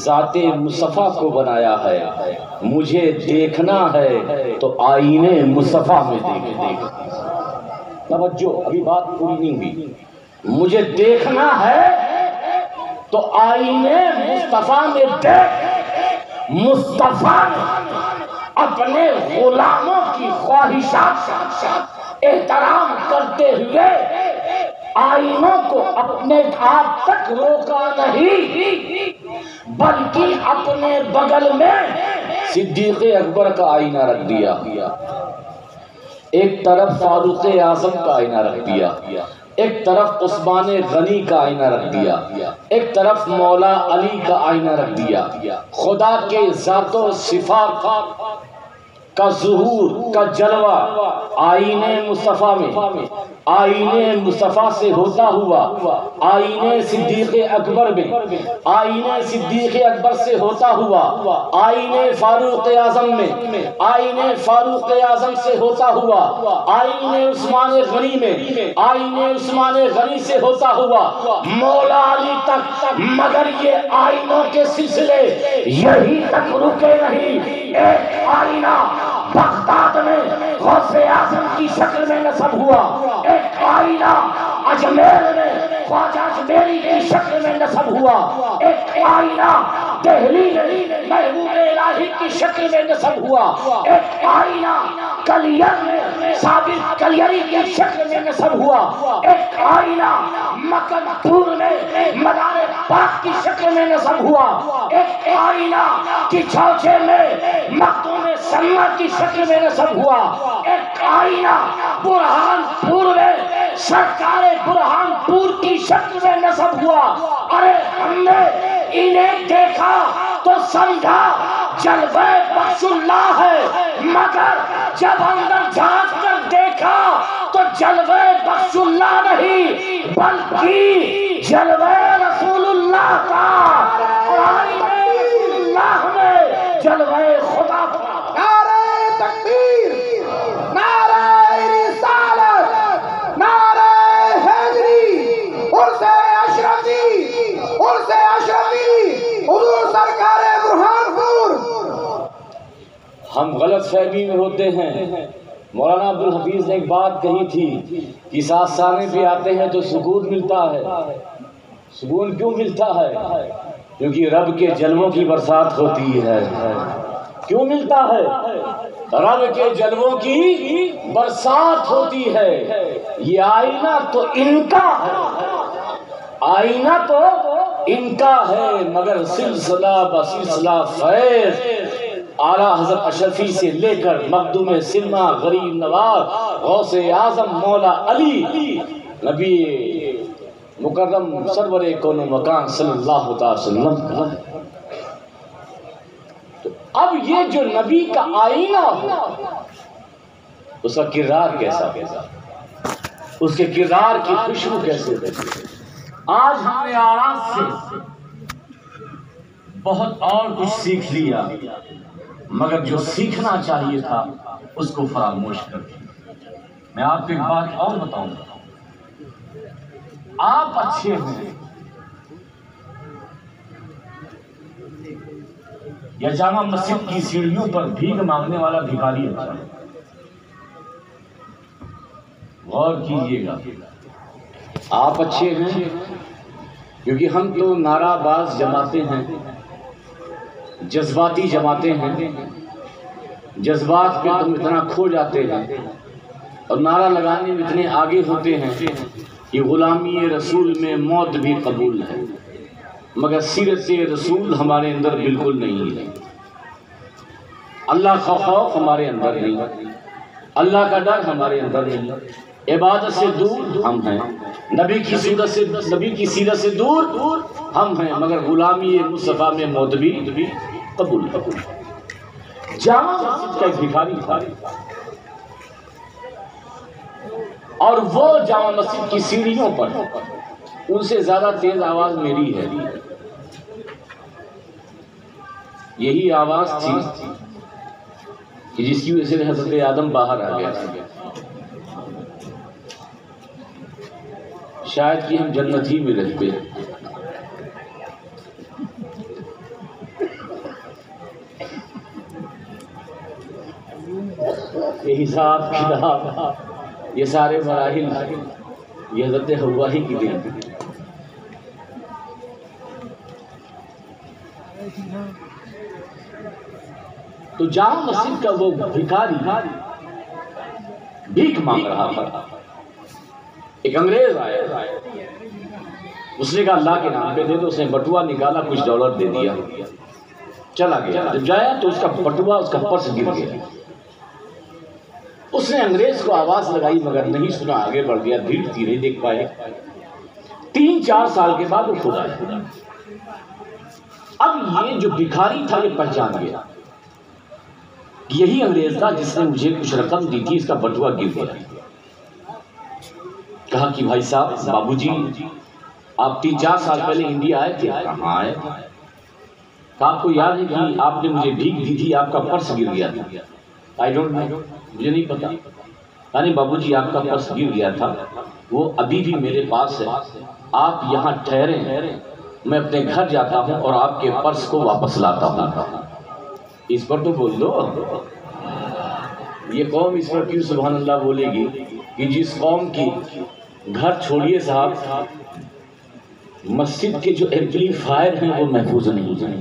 ذات مصطفیٰ کو بنایا ہے۔ مجھے دیکھنا ہے تو آئینے مصطفیٰ میں دیکھ۔ توجہ، ابھی بات پوری نہیں ہوئی۔ مجھے دیکھنا ہے تو آئینے مصطفیٰ میں دیکھ۔ مصطفیٰ اپنے غلاموں کی خواہشات کا احترام کرتے ہوئے آئینوں کو اپنے آپ تک روکا نہیں، بلکہ اپنے بغل میں صدیق اکبر کا آئینہ رکھ دیا، ایک طرف فاروق اعظم کا آئینہ رکھ دیا، ایک طرف عثمان غنی کا آئینہ رکھ دیا، ایک طرف مولا علی کا آئینہ رکھ دیا۔ خدا کے ذات و صفات کا ظہور کا جلوہ آئینے مصطفیٰ میں، آئینے مصطفیٰ سے ہوتا ہوا آئینے صدیق اکبر میں، آئینے صدیق اکبر سے ہوتا ہوا آئینے فاروق اعظم میں، آئینے فاروق اعظم سے ہوتا ہوا آئینے عثمان غنی میں، آئینے عثمان غنی سے ہوتا ہوا مولا علی تک۔ مگر یہ آئینوں کے سلسلے یہی تک رکے نہیں۔ ایک آئینہ بغداد میں غوث اعظم کی شکل میں نصب ہوا، ایک آئینہ اجمیر میں خواجہ اجمیری کی شکل میں نصب ہوا، ایک آئینہ دہلی محبوب الہی کی شکل میں نصب ہوا، ایک آئینہ کلیر میں ثابت کلیری کی شکل میں نصب ہوا، ایک آئینہ مکن پور میں مدار پاک کی شکل میں نصب ہوا، ایک آئینہ کی چھوچے میں مخدوم سلمہ کی شکل میں نصب ہوا، ایک آئینہ برہان پور میں سرکار برہان پور کی شکل میں نصب ہوا۔ ارے ہم نے انہیں دیکھا تو سمجھا جلوہ بخش اللہ ہے، مگر جب اندر جھانک کر دیکھا تو جلوہ بخش اللہ نہیں بلکہ جلوہ رسول اللہ کا، آئینہ رسول اللہ میں جلوہ خدا تھا۔ نعرہ تکبیر، نعرہ رسالت، نعرہ حیدری، عرس اشرفی، عرس اشرفی، حضور سرکار برہان پور۔ ہم غلط فہمی میں ہوتے ہیں۔ مولانا عبدالحفیظ نے ایک بات کہی تھی کہ سات سانے پہ آتے ہیں تو سکون ملتا ہے۔ سکون کیوں ملتا ہے؟ کیونکہ رب کے جلووں کی برسات ہوتی ہے۔ کیوں ملتا ہے؟ رب کے جلووں کی برسات ہوتی ہے۔ یہ آئینہ تو ان کا ہے، آئینہ تو ان کا ہے، مگر سلسلہ بسلسلہ فیض اعلیٰ حضرت اشرفی سے لے کر مخدوم سلمہ غریب نواز غوث اعظم مولا علی نبی مکرم سرور کون و مکان صلی اللہ علیہ وسلم کا ہے۔ تو اب یہ جو نبی کا آئینہ ہو، اس کا کردار کیسا، اس کے کردار کی خوشبو کیسے ہوتی؟ آج ہم نے آراز سے بہت اور کچھ سیکھ لیا، مگر جو سیکھنا چاہیے تھا اس کو فراموش کر دیا۔ میں آپ کو ایک بات اور بتاؤں گا، آپ اچھے ہیں یا جامع مسجد کی سیڑھیوں پر بھیک مانگنے والا بھکاری اچھا ہے؟ غور کیجئے گا، آپ اچھے ہیں کیونکہ ہم تو نعرہ باز جماعتیں ہیں، جذباتی جماعتیں ہیں، جذبات پہ تم اتنا کھو جاتے ہیں اور نعرہ لگانے میں اتنے آگے ہوتے ہیں کہ غلامی رسول میں موت بھی قبول ہے، مگر سیرت رسول ہمارے اندر بالکل نہیں ہے۔ اللہ کا خوف ہمارے اندر نہیں، اللہ کا ڈر ہمارے اندر نہیں، عبادت سے دور ہم ہیں، نبی کی سیرت سے دور ہم ہیں، مگر غلامی مصطفیٰ میں موت بھی قبول ہے۔ جامع مسجد کا ایک بھکاری تھا اور وہ جامع مسجد کی سیڑھیوں پر ان سے زیادہ تیز آواز میری ہے۔ یہی آواز تھی کہ جس کی وجہ سے حضرت آدم باہر آ گیا تھا، شاید کہ ہم جنت ہی میں رہتے۔ یہ حساب کتاب، یہ سارے مراحل یہ حضرت حوا ہی کی دین۔ تو جامع مسجد کا وہ بھکاری بھیک مانگ رہا تھا۔ ایک انگریز آیا، اس نے کہا اللہ کے نام پہ دے دو، اس نے بٹوا نکالا، کچھ ڈالر دے دیا، چلا گیا۔ جب جایا تو اس کا بٹوا، اس کا پرس گر گیا۔ اس نے انگریز کو آواز لگائی مگر نہیں سنا، آگے بڑھ گیا، بھیڑ تھی نہیں دیکھ پائے۔ 3-4 سال کے بعد وہ خود آیا۔ اب یہ جو بھکاری تھا یہ پہچان گیا، یہی انگریز تھا جس نے مجھے کچھ رقم دی تھی، اس کا بٹوا گر گیا۔ کہا کہ بھائی صاحب، بابو جی آپ 3-4 سال پہلے انڈیا آئے تھے؟ کہاں آئے؟ کہا آپ کو یاد ہے کہ آپ نے مجھے بھیک دی تھی، آپ کا پرس گر گیا تھا؟ آئی ڈونٹ نو، مجھے نہیں پتا۔ یعنی بابو جی آپ کا پرس گر گیا تھا، وہ ابھی بھی میرے پاس ہے، آپ یہاں ٹھہریں، میں اپنے گھر جاتا ہوں اور آپ کے پرس کو واپس لاتا ہوں۔ اس پر تو بول دو، یہ قوم اس پر کیوں سبحان اللہ بولے گی کہ جس قوم کی گھر چھوڑیے صاحب، مسجد کے جو ایمپلیفائر ہیں وہ محفوظ نہیں ہیں۔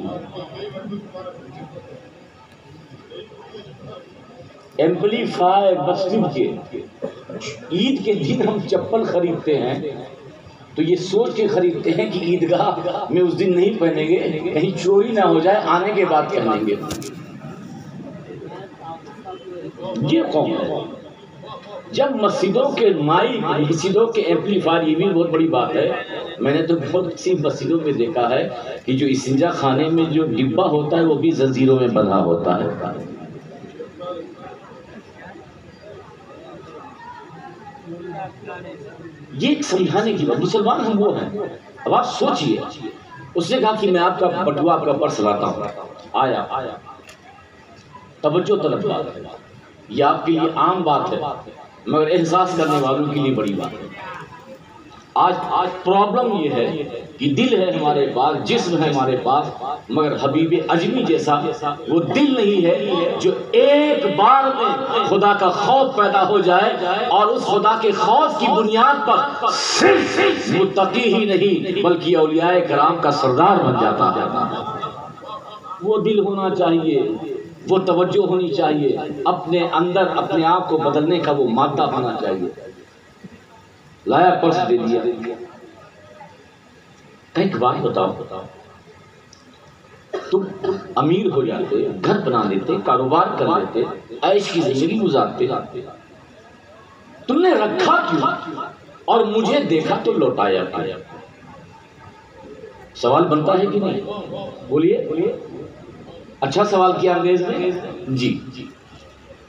ایمپلیفائر مسجد کے، عید کے دن ہم چپل خریدتے ہیں تو یہ سوچ کے خریدتے ہیں کہ عیدگاہ میں اس دن نہیں پہنیں گے، کہیں چوری نہ ہو جائے، آنے کے بعد پہنیں گے۔ یہ قوم ہے۔ جب مسجدوں کے مائک، مسجدوں کے ایمپلیفائر، یہ بھی بہت بڑی بات ہے، میں نے تو بہت سی مسجدوں میں دیکھا ہے کہ جو استنجا خانے میں جو ڈبہ ہوتا ہے وہ بھی زنجیروں میں بندھا ہوتا ہے۔ یہ ایک سمجھانے کی بات، مسلمان ہم وہ ہیں۔ اب آپ سوچئے، اس نے کہا کہ میں آپ کا بٹوا، آپ کا پرس لاتا ہوں۔ آیا، توجہ طلب بات ہے، یہ آپ کے لیے عام بات ہے مگر احساس کرنے والوں کے لیے بڑی بات ہے۔ آج پرابلم یہ ہے کہ دل ہے ہمارے پاس، جسم ہے ہمارے پاس، مگر حبیب اجمی جیسا وہ دل نہیں ہے جو ایک بار میں خدا کا خوف پیدا ہو جائے اور اس خدا کے خوف کی بنیاد پر صرف متقی ہی نہیں بلکہ اولیاء کرام کا سردار بن جاتا ہے۔ وہ دل ہونا چاہیے، وہ توجہ ہونی چاہیے، اپنے اندر اپنے آپ کو بدلنے کا وہ مادہ ہونا چاہیے۔ لایا، پرس دے دیا۔ ایک بات بتاؤ، تم امیر ہو جاتے، گھر بنا لیتے، کاروبار کر لیتے، عیش کی زندگی گزارتے، تم نے رکھا کیوں اور مجھے دیکھا تو لوٹایا کیوں؟ سوال بنتا ہے کہ نہیں؟ بولیے۔ اچھا سوال کیا انگریز نے؟ جی،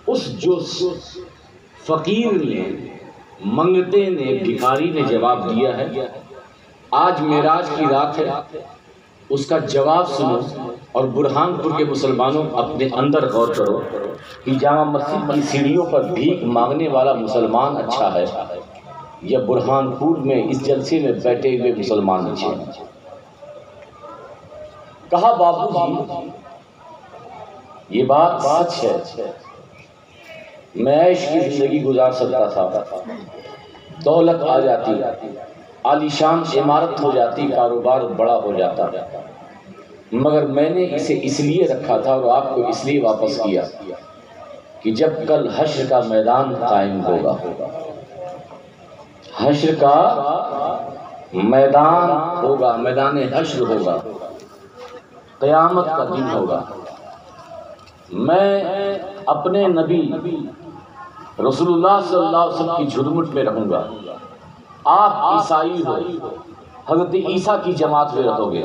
اس جو فقیر نے، منگتے نے، بھکاری نے جواب دیا ہے، آج معراج کی رات ہے، اس کا جواب سنو اور برہان پور کے مسلمانوں اپنے اندر غور کرو کہ جامع مسجد کی سیڑھیوں پر بھیک مانگنے والا مسلمان اچھا ہے یا برہان پور میں اس جلسے میں بیٹھے ہوئے مسلمان اچھے ہیں؟ کہا بابو جی یہ بات سچ ہے، میں عیش کی زندگی گزار سکتا تھا، دولت آ جاتی، عالیشان عمارت ہو جاتی، کاروبار بڑا ہو جاتا، مگر میں نے اسے اس لیے رکھا تھا اور آپ کو اس لیے واپس کیا کہ جب کل حشر کا میدان قائم ہوگا، حشر کا میدان ہوگا، میدان حشر ہوگا، قیامت کا دن ہوگا، میں اپنے نبی رسول اللہ صلی اللہ علیہ وسلم کی جھرمٹ میں رہوں گا، آپ عیسائی ہو، حضرت عیسیٰ کی جماعت میں رہو گے۔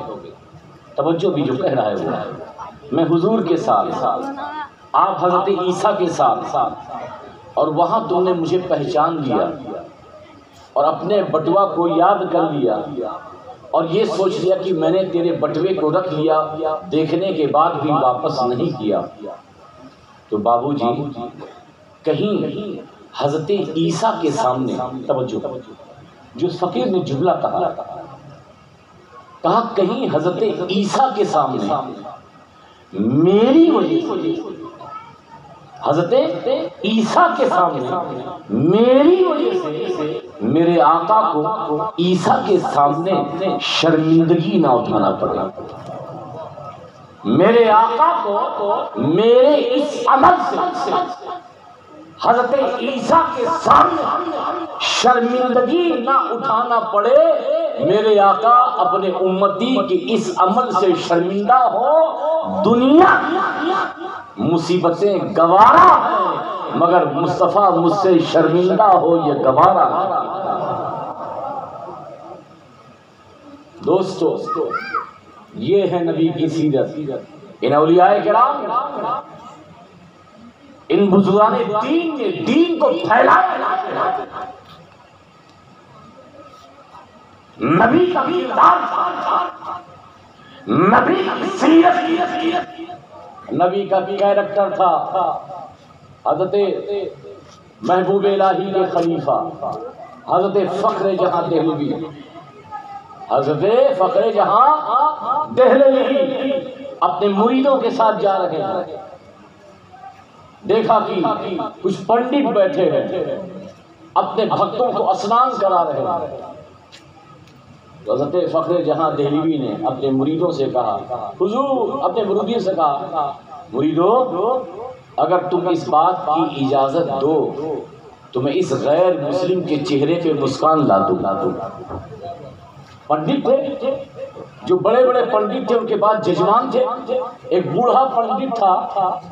توجہ بھی جو کہہ رہا ہے وہ، میں حضور کے ساتھ، آپ حضرت عیسیٰ کے ساتھ، اور وہاں تم نے مجھے پہچان لیا اور اپنے بٹوا کو یاد کر لیا اور یہ سوچ لیا کہ میں نے تیرے بٹوے کو رکھ لیا، دیکھنے کے بعد بھی واپس نہیں کیا، تو بابو جی کہیں حضرت عیسیٰ کے سامنے، توجہ، جو فقیر نے جملہ کہا کہیں حضرت عیسیٰ کے سامنے میری وجہ سے، حضرت عیسیٰ کے سامنے میری وجہ سے میرے آقا کو عیسیٰ کے سامنے شرمندگی نہ اٹھانا پڑے، میرے آقا کو میرے اس عمل سے حضرت عیسیٰ کے سامنے شرمندگی نہ اٹھانا پڑے، میرے آقا اپنے امتی کے اس عمل سے شرمندہ ہو۔ دنیا مصیبتیں گوارا ہیں مگر مصطفیٰ مجھ سے شرمندہ ہو یہ گوارا ہے۔ دوستو یہ ہے نبی کی سیرت، ان اولیاء کرام، ان بزرگان دین نے دین کو پھیلایا، نبی کا کردار، نبی کی سیرت، نبی کا کیریکٹر تھا۔ حضرت محبوب الہی کے خلیفہ حضرت فخر جہاں دہلوی، حضرت فخر جہاں دہلوی اپنے مریدوں کے ساتھ جا رہے ہیں، دیکھا کہ کچھ پنڈت بیٹھے ہیں اپنے بھکتوں کو اسنان کرا رہے ہیں، حضرت فخر جہاں دہلوی نے اپنے مریدوں سے کہا، حضور اپنے مریدوں سے کہا، مریدو اگر تم اس بات کی اجازت دو تو میں اس غیر مسلم کے چہرے پہ مسکان لا دوں۔ پنڈت تھے، جو بڑے بڑے پنڈت تھے ان کے پاس ججمان تھے، ایک بوڑھا پنڈت تھا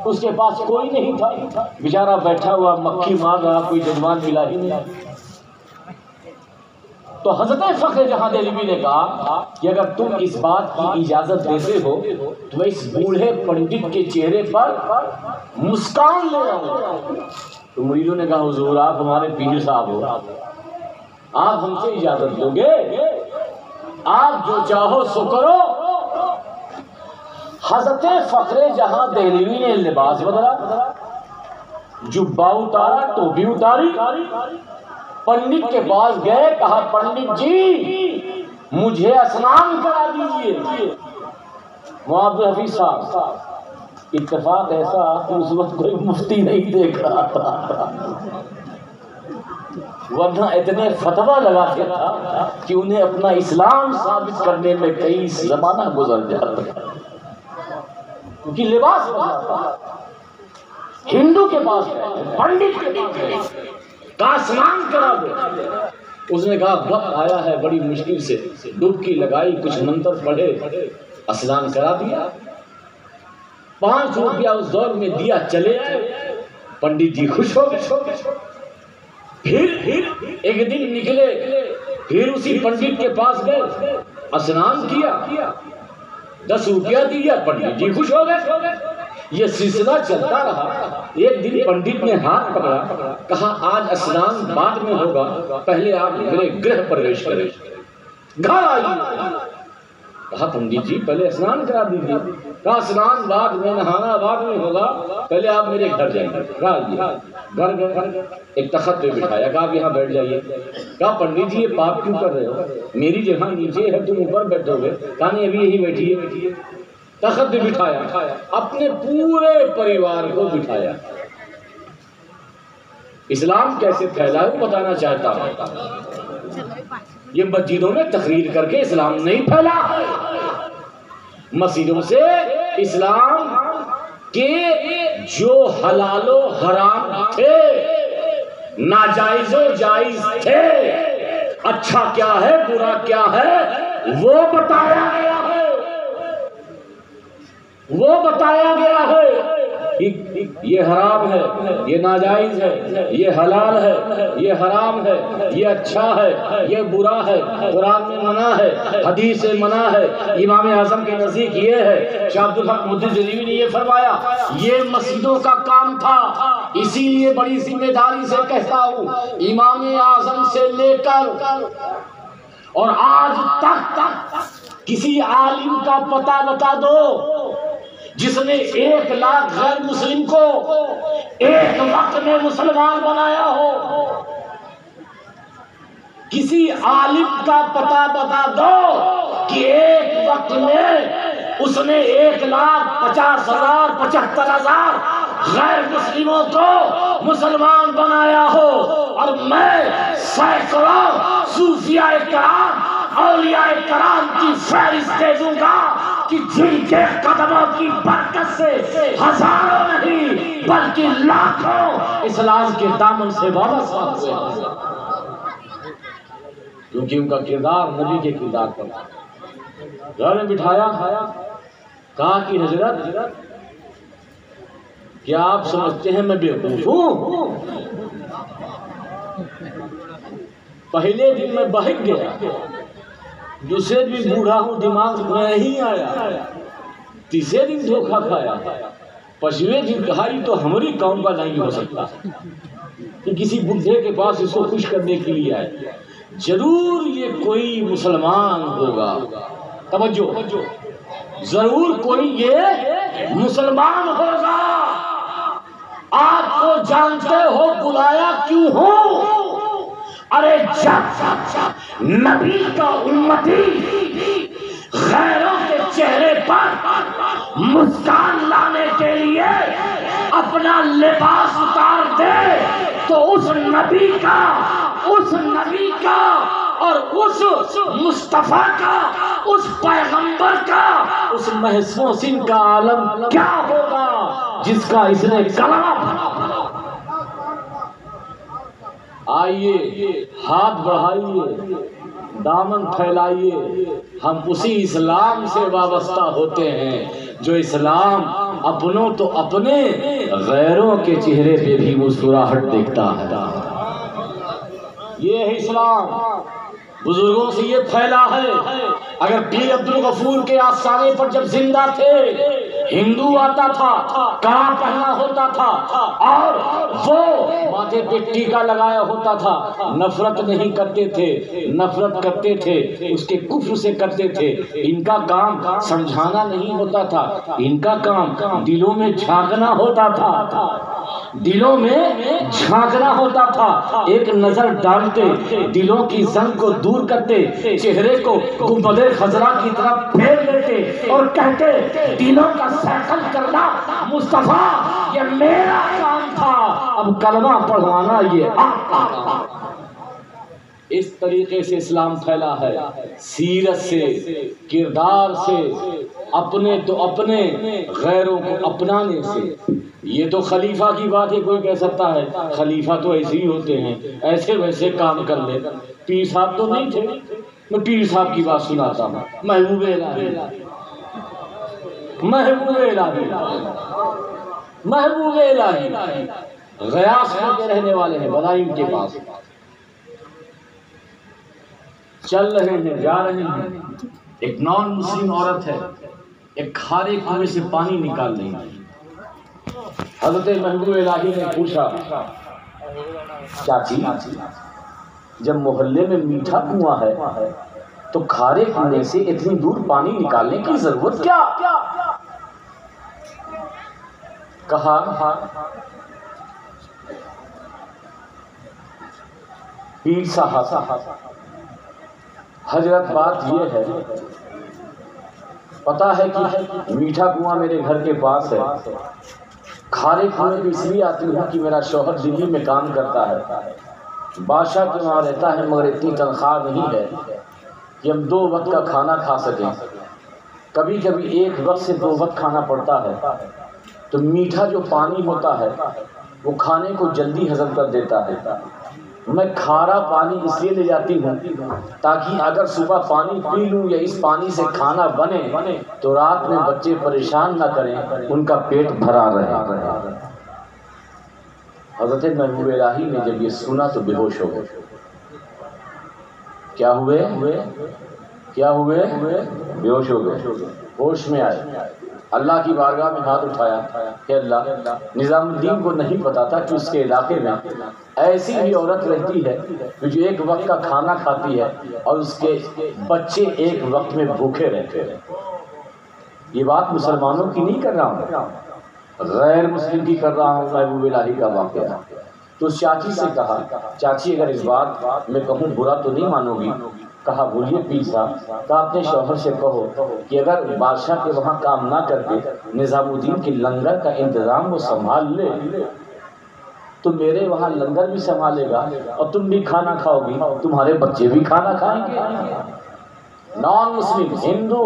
اس کے پاس کوئی نہیں تھا، بیچارہ بیٹھا ہوا مکھی مار رہا، کوئی ججمان ملا ہی نہیں۔ تو حضرت فخر جہاں دہلوی نے کہا کہ اگر تم اس بات کی اجازت دیتے ہو تو میں اس بوڑھے پنڈت کے چہرے پر مسکان لے آؤں۔ تو مریدوں نے کہا حضور آپ ہمارے پیر صاحب ہو، آپ ہم سے اجازت دو گے، آپ جو چاہو سو کرو۔ حضرت فخر جہاں دہلوی نے لباس بدلا، جبہ اتارا، ٹوپی اتاری، پنڈت کے پاس گئے، کہا پنڈت جی مجھے اسنان کرا دیجئے۔ وہاں عبدالحفیظ صاحب، اتفاق ایسا کہ اس وقت کوئی مفتی نہیں دیکھ رہا تھا، ورنہ اتنے فتویٰ لگاتے تھا کہ انہیں اپنا اسلام ثابت کرنے میں کئی زمانہ گزر جاتا، کیونکہ لباس بدلا تھا۔ ہندو کے پاس گئے، پنڈت کے پاس گئے، کہا اسنان کرا دو۔ اس نے کہا وقت آیا ہے، بڑی مشکل سے ڈبکی لگائی، کچھ منتر پڑھے، اسنان کرا دیا۔ 5 روپیہ اس دور میں دیا، چلے آئے، پنڈت جی خوش ہو گئے۔ پھر ایک دن نکلے، پھر اسی پنڈت کے پاس گئے، اسنان کیا، 10 روپیہ دیا، پنڈت جی خوش ہو گئے۔ یہ سلسلہ چلتا رہا۔ ایک دن پنڈت نے ہاتھ پکڑا، کہا آج اسنان بعد میں ہوگا، پہلے آپ میرے گرہ پرویش کریں، گھر آئیے۔ کہا پنڈت جی پہلے اسنان کرا دیجیے۔ کہا اسنان بعد میں، نہانا بعد میں ہوگا، پہلے آپ میرے گھر جائیں گے۔ گھر گئے، ایک تخت پہ بٹھایا، کہا یہاں بیٹھ جائیے۔ کہا پنڈت جی یہ پاپ کیوں کر رہے ہو، میری جگہ نیچے ہے، تم اوپر بیٹھو گے۔ کہا نہیں ابھی یہی بیٹھیے۔ تخت پہ بٹھایا، اپنے پورے پریوار کو بٹھایا۔ اسلام کیسے پھیلا ہے وہ بتانا چاہتا ہوں۔ یہ مسجدوں میں تقریر کر کے اسلام نہیں پھیلا ہے، مسجدوں سے اسلام کے جو حلال و حرام تھے، ناجائز و جائز تھے، اچھا کیا ہے برا کیا ہے، وہ بتایا گیا ہے، وہ بتایا گیا ہے۔ یہ حرام ہے، یہ ناجائز ہے، یہ حلال ہے، یہ حرام ہے، یہ اچھا ہے، یہ برا ہے، قرآن میں منع ہے، حدیث سے منع ہے، امام اعظم کے نزدیک یہ ہے۔ شاہ عبدالحق مدنی جلیلی نے یہ فرمایا، یہ مسجدوں کا کام تھا، اسی لیے بڑی ذمہ داری سے کہتا ہوں، امام اعظم سے لے کر اور آج تک کسی عالم کا پتہ بتا دو جس نے 1 لاکھ غیر مسلم کو ایک وقت میں مسلمان بنایا ہو۔ کسی عالم کا پتہ بتا دو کہ ایک وقت میں اس نے 1,50,000 75,000 غیر مسلموں کو مسلمان بنایا ہو۔ اور میں سینکڑوں صوفیاء کرام، اولیاء کرام کی فہرست دے دوں گا کہ جن کے قدموں کی برکت سے ہزاروں نہیں بلکہ لاکھوں اسلام کے دامن سے وابستہ ہوئے ہیں، کیونکہ ان کا کردار نبی کے کردار پر گھر میں بٹھایا، کہا کہ حضرت کیا آپ سمجھتے ہیں میں بیوقوف ہوں؟ پہلے دن میں بہک گیا، دوسرے دن بوڑھا ہوں، دماغ میں نہیں آیا، تیسرے دن دھوکہ کھایا، پانچویں دن کہا یہ تو ہماری قوم کا نہیں ہو سکتا کہ کسی بڈھے کے پاس اس کو خوش کرنے کے لیے آئے، ضرور یہ کوئی مسلمان ہوگا۔ توجہ، ضرور کوئی یہ مسلمان ہوگا۔ آپ کو جانتے ہو بلایا کیوں ہو؟ ارے جب نبی کا امتی غیروں کے چہرے پر مسکان لانے کے لیے اپنا لباس اتار دے تو اس نبی کا اور اس مصطفیٰ کا، اس پیغمبر کا، اس محسوسین کا عالم کیا ہوگا جس کا اس نے کلمہ پڑھا۔ آئیے ہاتھ بڑھائیے، دامن پھیلائیے، ہم اسی اسلام سے وابستہ ہوتے ہیں جو اسلام اپنوں تو اپنے، غیروں کے چہرے پہ بھی مسکراہٹ دیکھتا ہے۔ یہ ہے اسلام، بزرگوں سے یہ پھیلا ہے۔ اگر پیر عبدالغفور کے آستانے پر جب زندہ تھے، ہندو آتا تھا، کڑا پہنا ہوتا تھا اور وہ ماتھے پہ ٹیکا لگایا ہوتا تھا، نفرت نہیں کرتے تھے، نفرت کرتے تھے اس کے کفر سے کرتے تھے۔ ان کا کام سمجھانا نہیں ہوتا تھا، ان کا کام دلوں میں جھانکنا ہوتا تھا، دلوں میں جھانکنا ہوتا تھا۔ ایک نظر ڈالتے، دلوں کی زنگ کو دور کرتے، چہرے کو گنبد خضرا کی طرف پھیر لیتے اور کہتے دلوں کا سیکل کرنا مصطفیٰ یہ میرا کام تھا، اب کلمہ پڑھوانا یہ آپ کا کام۔ اس طریقے سے اسلام پھیلا ہے، سیرت سے، کردار سے، اپنے تو اپنے، غیروں کو اپنانے سے۔ یہ تو خلیفہ کی بات ہے، کوئی کہہ سکتا ہے خلیفہ تو ایسے ہی ہوتے ہیں، ایسے ویسے کام کر لے۔ پیر صاحب تو نہیں تھے، میں پیر صاحب کی بات سناتا ہوں۔ محبوب الہی، محبوب الہی، محبوب الہی غیاث کے رہنے والے ہیں، بدائم کے پاس چل رہے ہیں، جا رہے ہیں، ایک نان مسلم عورت ہے، ایک کھارے کنویں سے پانی نکال رہی ہے۔ حضرت محبوب الہی نے پوچھا چاچی جب محلے میں میٹھا کنواں ہے تو کھارے کنویں سے اتنی دور پانی نکالنے کی ضرورت کیا؟ کہا پیر صاحب حضرت بات یہ ہے، پتا ہے کہ میٹھا کنواں میرے گھر کے پاس ہے، کھارے کنویں بھی اس لیے آتی ہوں کہ میرا شوہر دلی میں کام کرتا ہے، بادشاہ کے وہاں رہتا ہے، مگر اتنی تنخواہ نہیں ہے کہ ہم 2 وقت کا کھانا کھا سکیں۔ کبھی کبھی ایک وقت سے 2 وقت کھانا پڑتا ہے تو میٹھا جو پانی ہوتا ہے وہ کھانے کو جلدی ہضم کر دیتا ہے۔ میں کھارا پانی اس لیے لے جاتی ہوں تاکہ اگر صبح پانی پی لوں یا اس پانی سے کھانا بنے تو رات میں بچے پریشان نہ کریں، ان کا پیٹ بھرا رہے۔ حضرت محبوب الہی نے جب یہ سنا تو بے ہوش ہو گئے۔ کیا ہوئے؟ بے ہوش ہو گئے۔ ہوش میں آئے، اللہ کی بارگاہ میں ہاتھ اٹھایا کہ اللہ، نظام الدین کو نہیں پتا تھا کہ اس کے علاقے میں ایسی بھی عورت رہتی ہے کہ جو ایک وقت کا کھانا کھاتی ہے اور اس کے بچے ایک وقت میں بھوکے رہتے ہیں۔ یہ بات مسلمانوں کی نہیں کر رہا ہوں، غیر مسلم کی کر رہا ہوں، محبوب الہی کا واقعہ۔ تو اس چاچی سے کہا، چاچی اگر اس بات میں کہوں برا تو نہیں مانو گی؟ کہا بولیے پیر صاحب۔ کہا اپنے شوہر سے کہو کہ اگر بادشاہ کے وہاں کام نہ کر کے نظام الدین کے لنگر کا انتظام وہ سنبھال لے تو میرے وہاں لنگر بھی سنبھالے گا اور تم بھی کھانا کھاؤ گی، تمہارے بچے بھی کھانا کھائیں گے۔ نان مسلم ہندو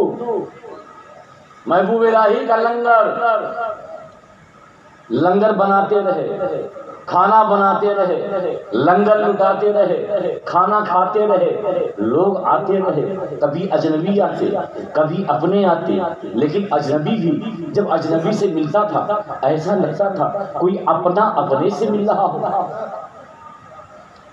محبوب الہی کا لنگر بناتے رہے، کھانا بناتے رہے، لنگر لٹاتے رہے، کھانا کھاتے رہے، لوگ آتے رہے، کبھی اجنبی آتے کبھی اپنے آتے، لیکن اجنبی بھی جب اجنبی سے ملتا تھا ایسا لگتا تھا کوئی اپنا اپنے سے مل رہا ہو۔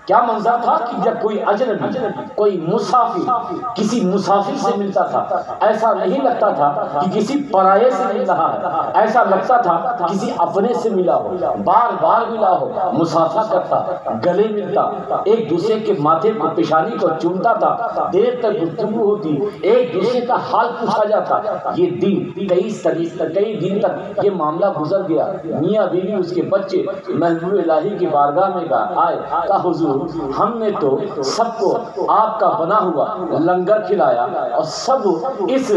کیا منظر تھا کہ جب کوئی اجنبی، کوئی مسافر کسی مسافر سے ملتا تھا ایسا نہیں لگتا تھا کہ کسی پرائے سے مل رہا ہے، ایسا لگتا تھا کسی اپنے سے ملا ہو، بار بار ملا ہو، مسافہ کرتا، گلے ملتا، ایک دوسرے کے ماتھے کو پیشانی کو چومتا تھا، دیر تک گفتگو ہوتی، ایک دوسرے کا حال پوچھا جاتا۔ یہ دن کئی دن تک یہ معاملہ گزر گیا۔ میاں بیوی اس کے بچے محبوب الہی کی بارگاہ میں آئے، کہا حضور ہم نے تو سب کو آپ کا بنا ہوا لنگر کھلایا اور سب اس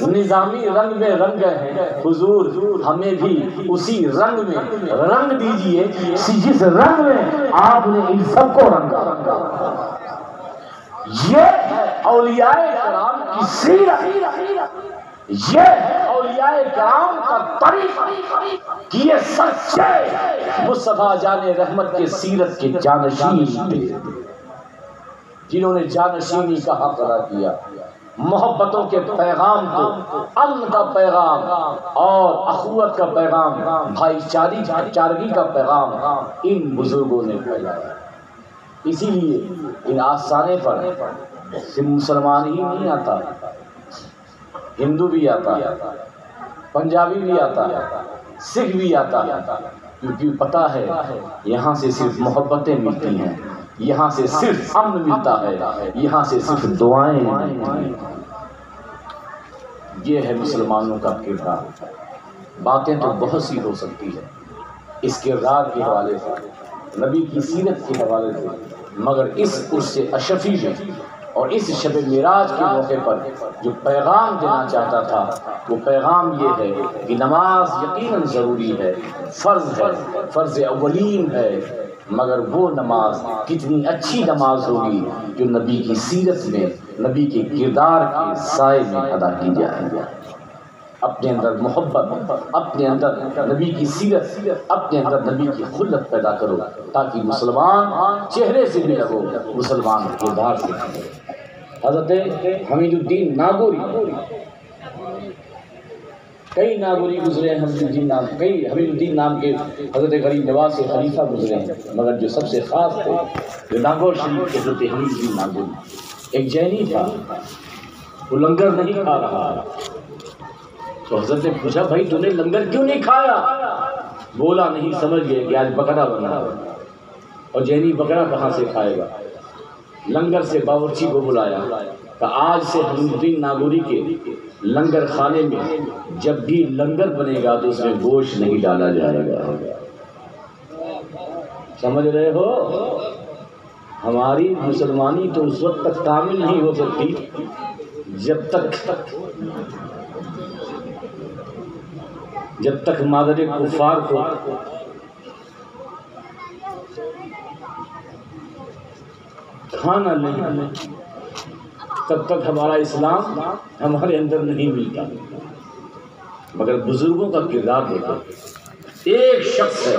نظامی رنگ میں رنگ گئے ہیں، حضور ہمیں بھی اسی رنگ میں رنگ دیجئے جس رنگ میں آپ نے ان سب کو رنگا۔ یہ اولیاء کرام کی سیرت، یہ اولیاء کرام کا طریقہ کہ یہ سچے مصطفیٰ جان رحمت کے سیرت کے جانشین تھے، جنہوں نے جانشینی کا حق ادا کیا، محبتوں کے پیغام کو، امن کا پیغام اور اخوت کا پیغام، بھائی چارگی کا پیغام ان بزرگوں نے پھیلایا۔ اسی لیے ان آستانے پر صرف مسلمان ہی نہیں آتا، ہندو بھی آتا، پنجابی بھی آتا، سکھ بھی آتا، کیونکہ پتہ ہے یہاں سے صرف محبتیں ملتی ہیں، یہاں سے صرف امن ملتا ہے، یہاں سے صرف دعائیں ملتی ہیں۔ یہ ہے مسلمانوں کا کردار۔ باتیں تو بہت سی ہو سکتی ہے اس کردار کے حوالے سے، نبی کی سیرت کے حوالے سے، مگر اس عرص اشرفی میں اور اس شب معراج کے موقع پر جو پیغام دینا چاہتا تھا وہ پیغام یہ ہے کہ نماز یقیناً ضروری ہے، فرض ہے، فرض اولین ہے، مگر وہ نماز کتنی اچھی نماز ہوگی جو نبی کی سیرت میں، نبی کے کردار کے سائے میں ادا کی جائے۔ اپنے اندر محبت، اپنے اندر نبی کی سیرت، اپنے اندر نبی کی خلت پیدا کرو تاکہ مسلمان چہرے سے بھی لگو، مسلمان کردار سے بھی لگو۔ حضرت حمید الدین ناگوری، کئی ناگوری گزرے ہیں، حمید الدین نام کے حضرت غریب نواز سے خلیفہ گزرے ہیں، مگر جو سب سے خاص تھے جو ناگور شریف کے حضرت حمید الدین ناگوری، ایک جینی تھا، وہ لنگر نہیں کھا رہا۔ تو حضرت نے پوچھا بھائی تو نے لنگر کیوں نہیں کھایا؟ بولا نہیں، سمجھ گئے کہ آج بکرا بنا، اور جینی بکرا کہاں سے کھائے گا؟ لنگر سے باورچی کو بلایا کہ آج سے حمید الدین ناگوری کے لنگر خانے میں جب بھی لنگر بنے گا تو اس میں گوشت نہیں ڈالا جائے گا۔ سمجھ رہے ہو؟ ہماری مسلمانی تو اس وقت تک کامل نہیں ہو سکتی جب تک مادر کفار کو کھانا نہیں تب تک ہمارا اسلام ہمارے اندر نہیں ملتا. مگر بزرگوں کا کردار دیکھو. ایک شخص ہے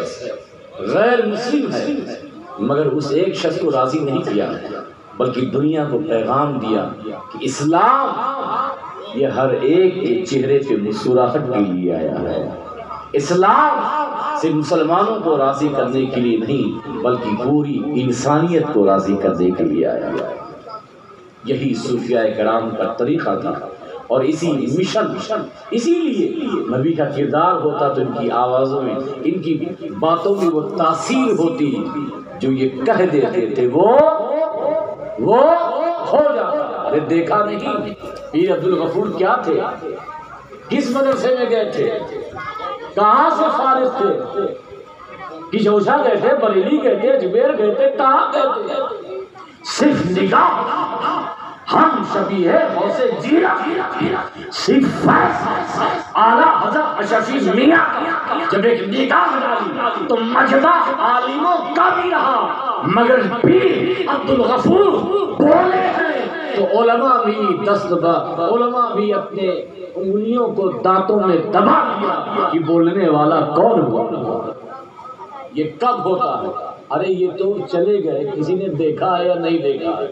غیر مسلم ہے مگر اس ایک شخص کو راضی نہیں کیا بلکہ دنیا کو پیغام دیا کہ اسلام یہ ہر ایک کے چہرے پہ مسکراہٹ کے لیے آیا ہے. اسلام صرف مسلمانوں کو راضی کرنے کے لیے نہیں بلکہ پوری انسانیت کو راضی کرنے کے لیے آیا ہے. یہی صوفیاء کرام کا طریقہ تھا اور اسی مشن اسی لیے نبی کا کردار ہوتا تو ان کی آوازوں میں ان کی باتوں میں وہ تاثیر ہوتی جو یہ کہہ دیتے تھے وہ ہو جاتا. ارے دیکھا نہیں پیر عبدالغفور کیا تھے, کس مدرسے میں گئے تھے, کہاں سے فارغ تھے, کشوشا گئے تھے, بریلی گئے تھے, اجمیر گئے تھے, کہاں گئے تھے؟ صرف نگاہ ہم شبیہ غوث جیرا صرف اعلیٰ حضرت اشرفی میاں جب ایک نگاہ ڈالی تو مجمع عالموں کا بھی رہا مگر پیر عبدالغفور بولے ہیں تو علماء بھی اپنے انگلیوں کو دانتوں میں دبا دیا کہ بولنے والا کون ہوا. یہ کب ہوتا ہے؟ ارے یہ تو چلے گئے, کسی نے دیکھا ہے یا نہیں دیکھا ہے؟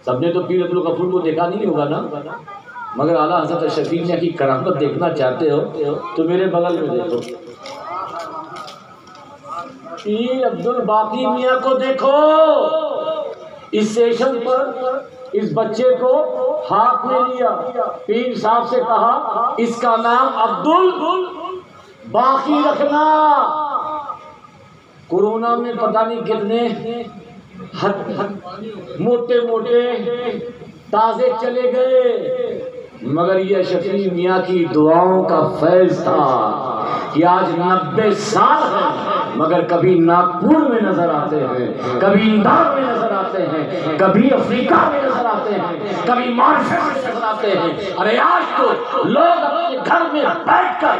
سب نے تو پیر عبدالغفور کو دیکھا نہیں ہوگا نا, مگر اعلیٰ حضرت اشرفی میاں کی کرامت دیکھنا چاہتے ہو تو میرے بغل میں دیکھو, پیر عبدالباقی میاں کو دیکھو. اس اسٹیشن پر اس بچے کو ہاتھ میں لیا, پیر صاحب سے کہا اس کا نام عبدالباقی رکھنا. کورونا میں پتہ نہیں کتنے موٹے تازے چلے گئے مگر یہ شفیع میاں کی دعاؤں کا فیض تھا کہ آج 90 سال ہے مگر کبھی ناگپور میں نظر آتے ہیں, کبھی اندور میں نظر آتے ہیں, کبھی افریقہ میں نظر آتے ہیں, کبھی مارشل میں نظر آتے ہیں. ارے آج تو لوگ اپنے گھر میں بیٹھ کر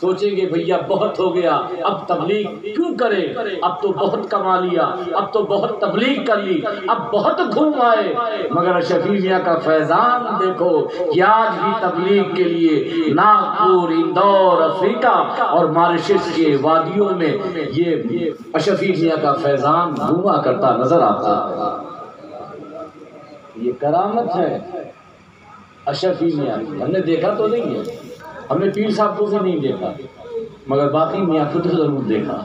سوچیں گے بھیا بہت ہو گیا, اب تبلیغ کیوں کرے, اب تو بہت کما لیا, اب تو بہت تبلیغ کر لی, اب بہت گھوم آئے. مگر شفیع میاں کا فیضان دیکھو کہ آج بھی تبلیغ کے لیے ناگپور, اندور, افریقہ اور ماریشس کے وادیوں میں یہ اشرفی میاں کا فیضان گھوما کرتا نظر آتا. یہ کرامت ہے اشرفی میاں. ہم نے دیکھا تو نہیں ہے, ہم نے پیر صاحب کو بھی نہیں دیکھا مگر باقی میاں خود ضرور دیکھا.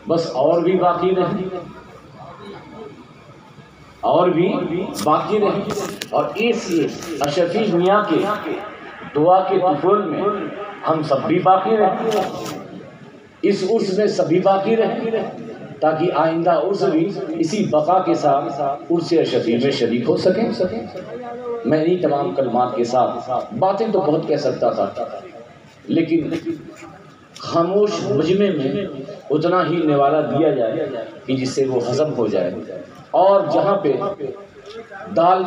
بس اور بھی باقی رہے اور بھی باقی رہے اور اس اشرفی میاں کے دعا کے طفول میں ہم سب بھی باقی رہیں, اس عرس میں سبھی باقی رہیں تاکہ آئندہ عرس بھی اسی بقا کے ساتھ عرس اشرفی میں شریک ہو سکیں. میں انہی تمام کلمات کے ساتھ باتیں تو بہت کہہ سکتا تھا لیکن خاموش مجمع میں اتنا ہی نوالہ دیا جائے کہ جس سے وہ ہضم ہو جائے. اور جہاں پہ دال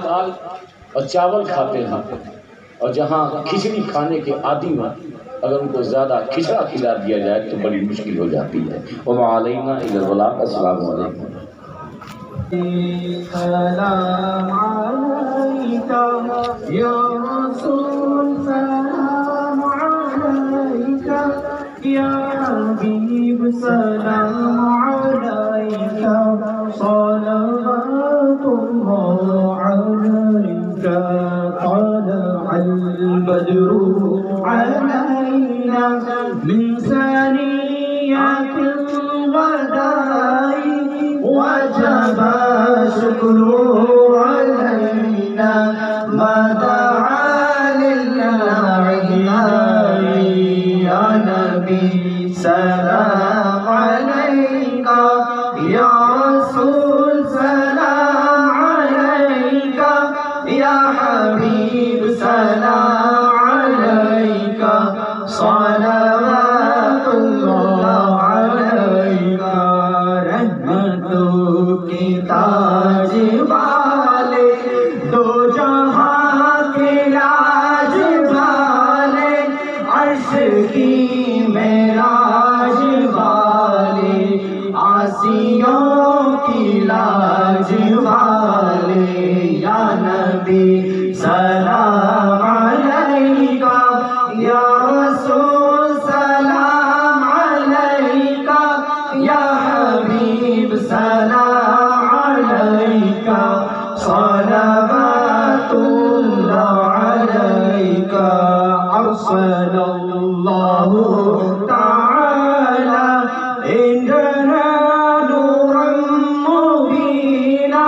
اور چاول کھاتے ہیں اور جہاں کھچڑی کھانے کے عادی ہیں اگر ان کو زیادہ کھچڑا کھلا دیا جائے تو بڑی مشکل ہو جاتی ہے. وما علینا الا البلاغ. السلام علیکم. سلام علیکہ یا رسول, سلام علیکہ یا حبیب, سلام علیکہ صلوات اللہ علیکہ. طلع البدر علينا من ثنيات الوداع وجب الشكر علينا ما دعا لله يا نبي سلام عليك يا رسول سلام عليك يا حبيب سلام عليك صلوات الله عليك. رحمتوں کی تاج والے دو جہاں کے لاج والے عرش کی معراج والے آسیہ نبیوں کی لاج والے یا نبی سلام علیکہ یا رسول سلام علیکہ یا حبیب سلام علیکہ صلوات اللہ علیکہ ارسل اللہ تعالی عندنا نورا مبینا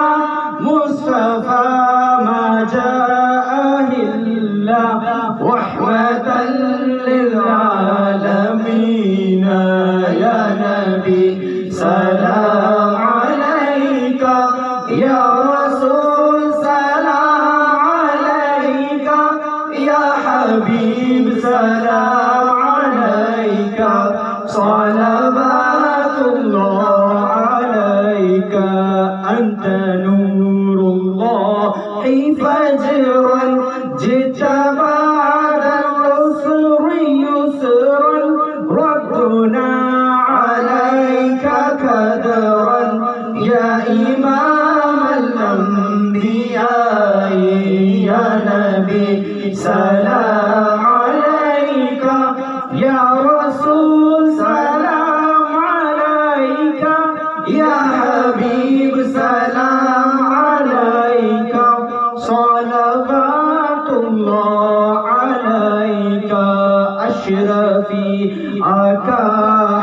مصطفى ما جاء إلا رحمة للعالمين يا نبي سلام عليك يا رسول سلام عليك يا حبيب سلام عليك صلوات الله عليك أنت نور الله فجرا جئت بعد العسر يسرا ربنا عليك قدرا يا إمام الأنبياء يا نبي سلام عليك يا رسول سلام عليك يا حبيب سلام عليك صلوات الله عليك أشرفي آقا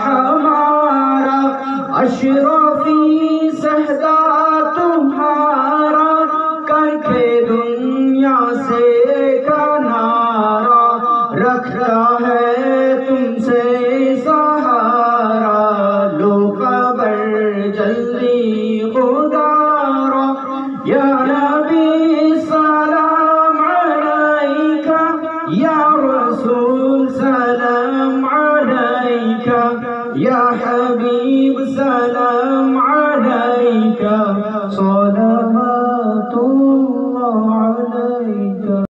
ہمارا اشرفی سہدا تمہارا کر کے دنیا سے کنارا رکھتا ہے تم سے سہارا لو خبر جلدی خدارا یا نبی سلام علیکہ یا رسول سلام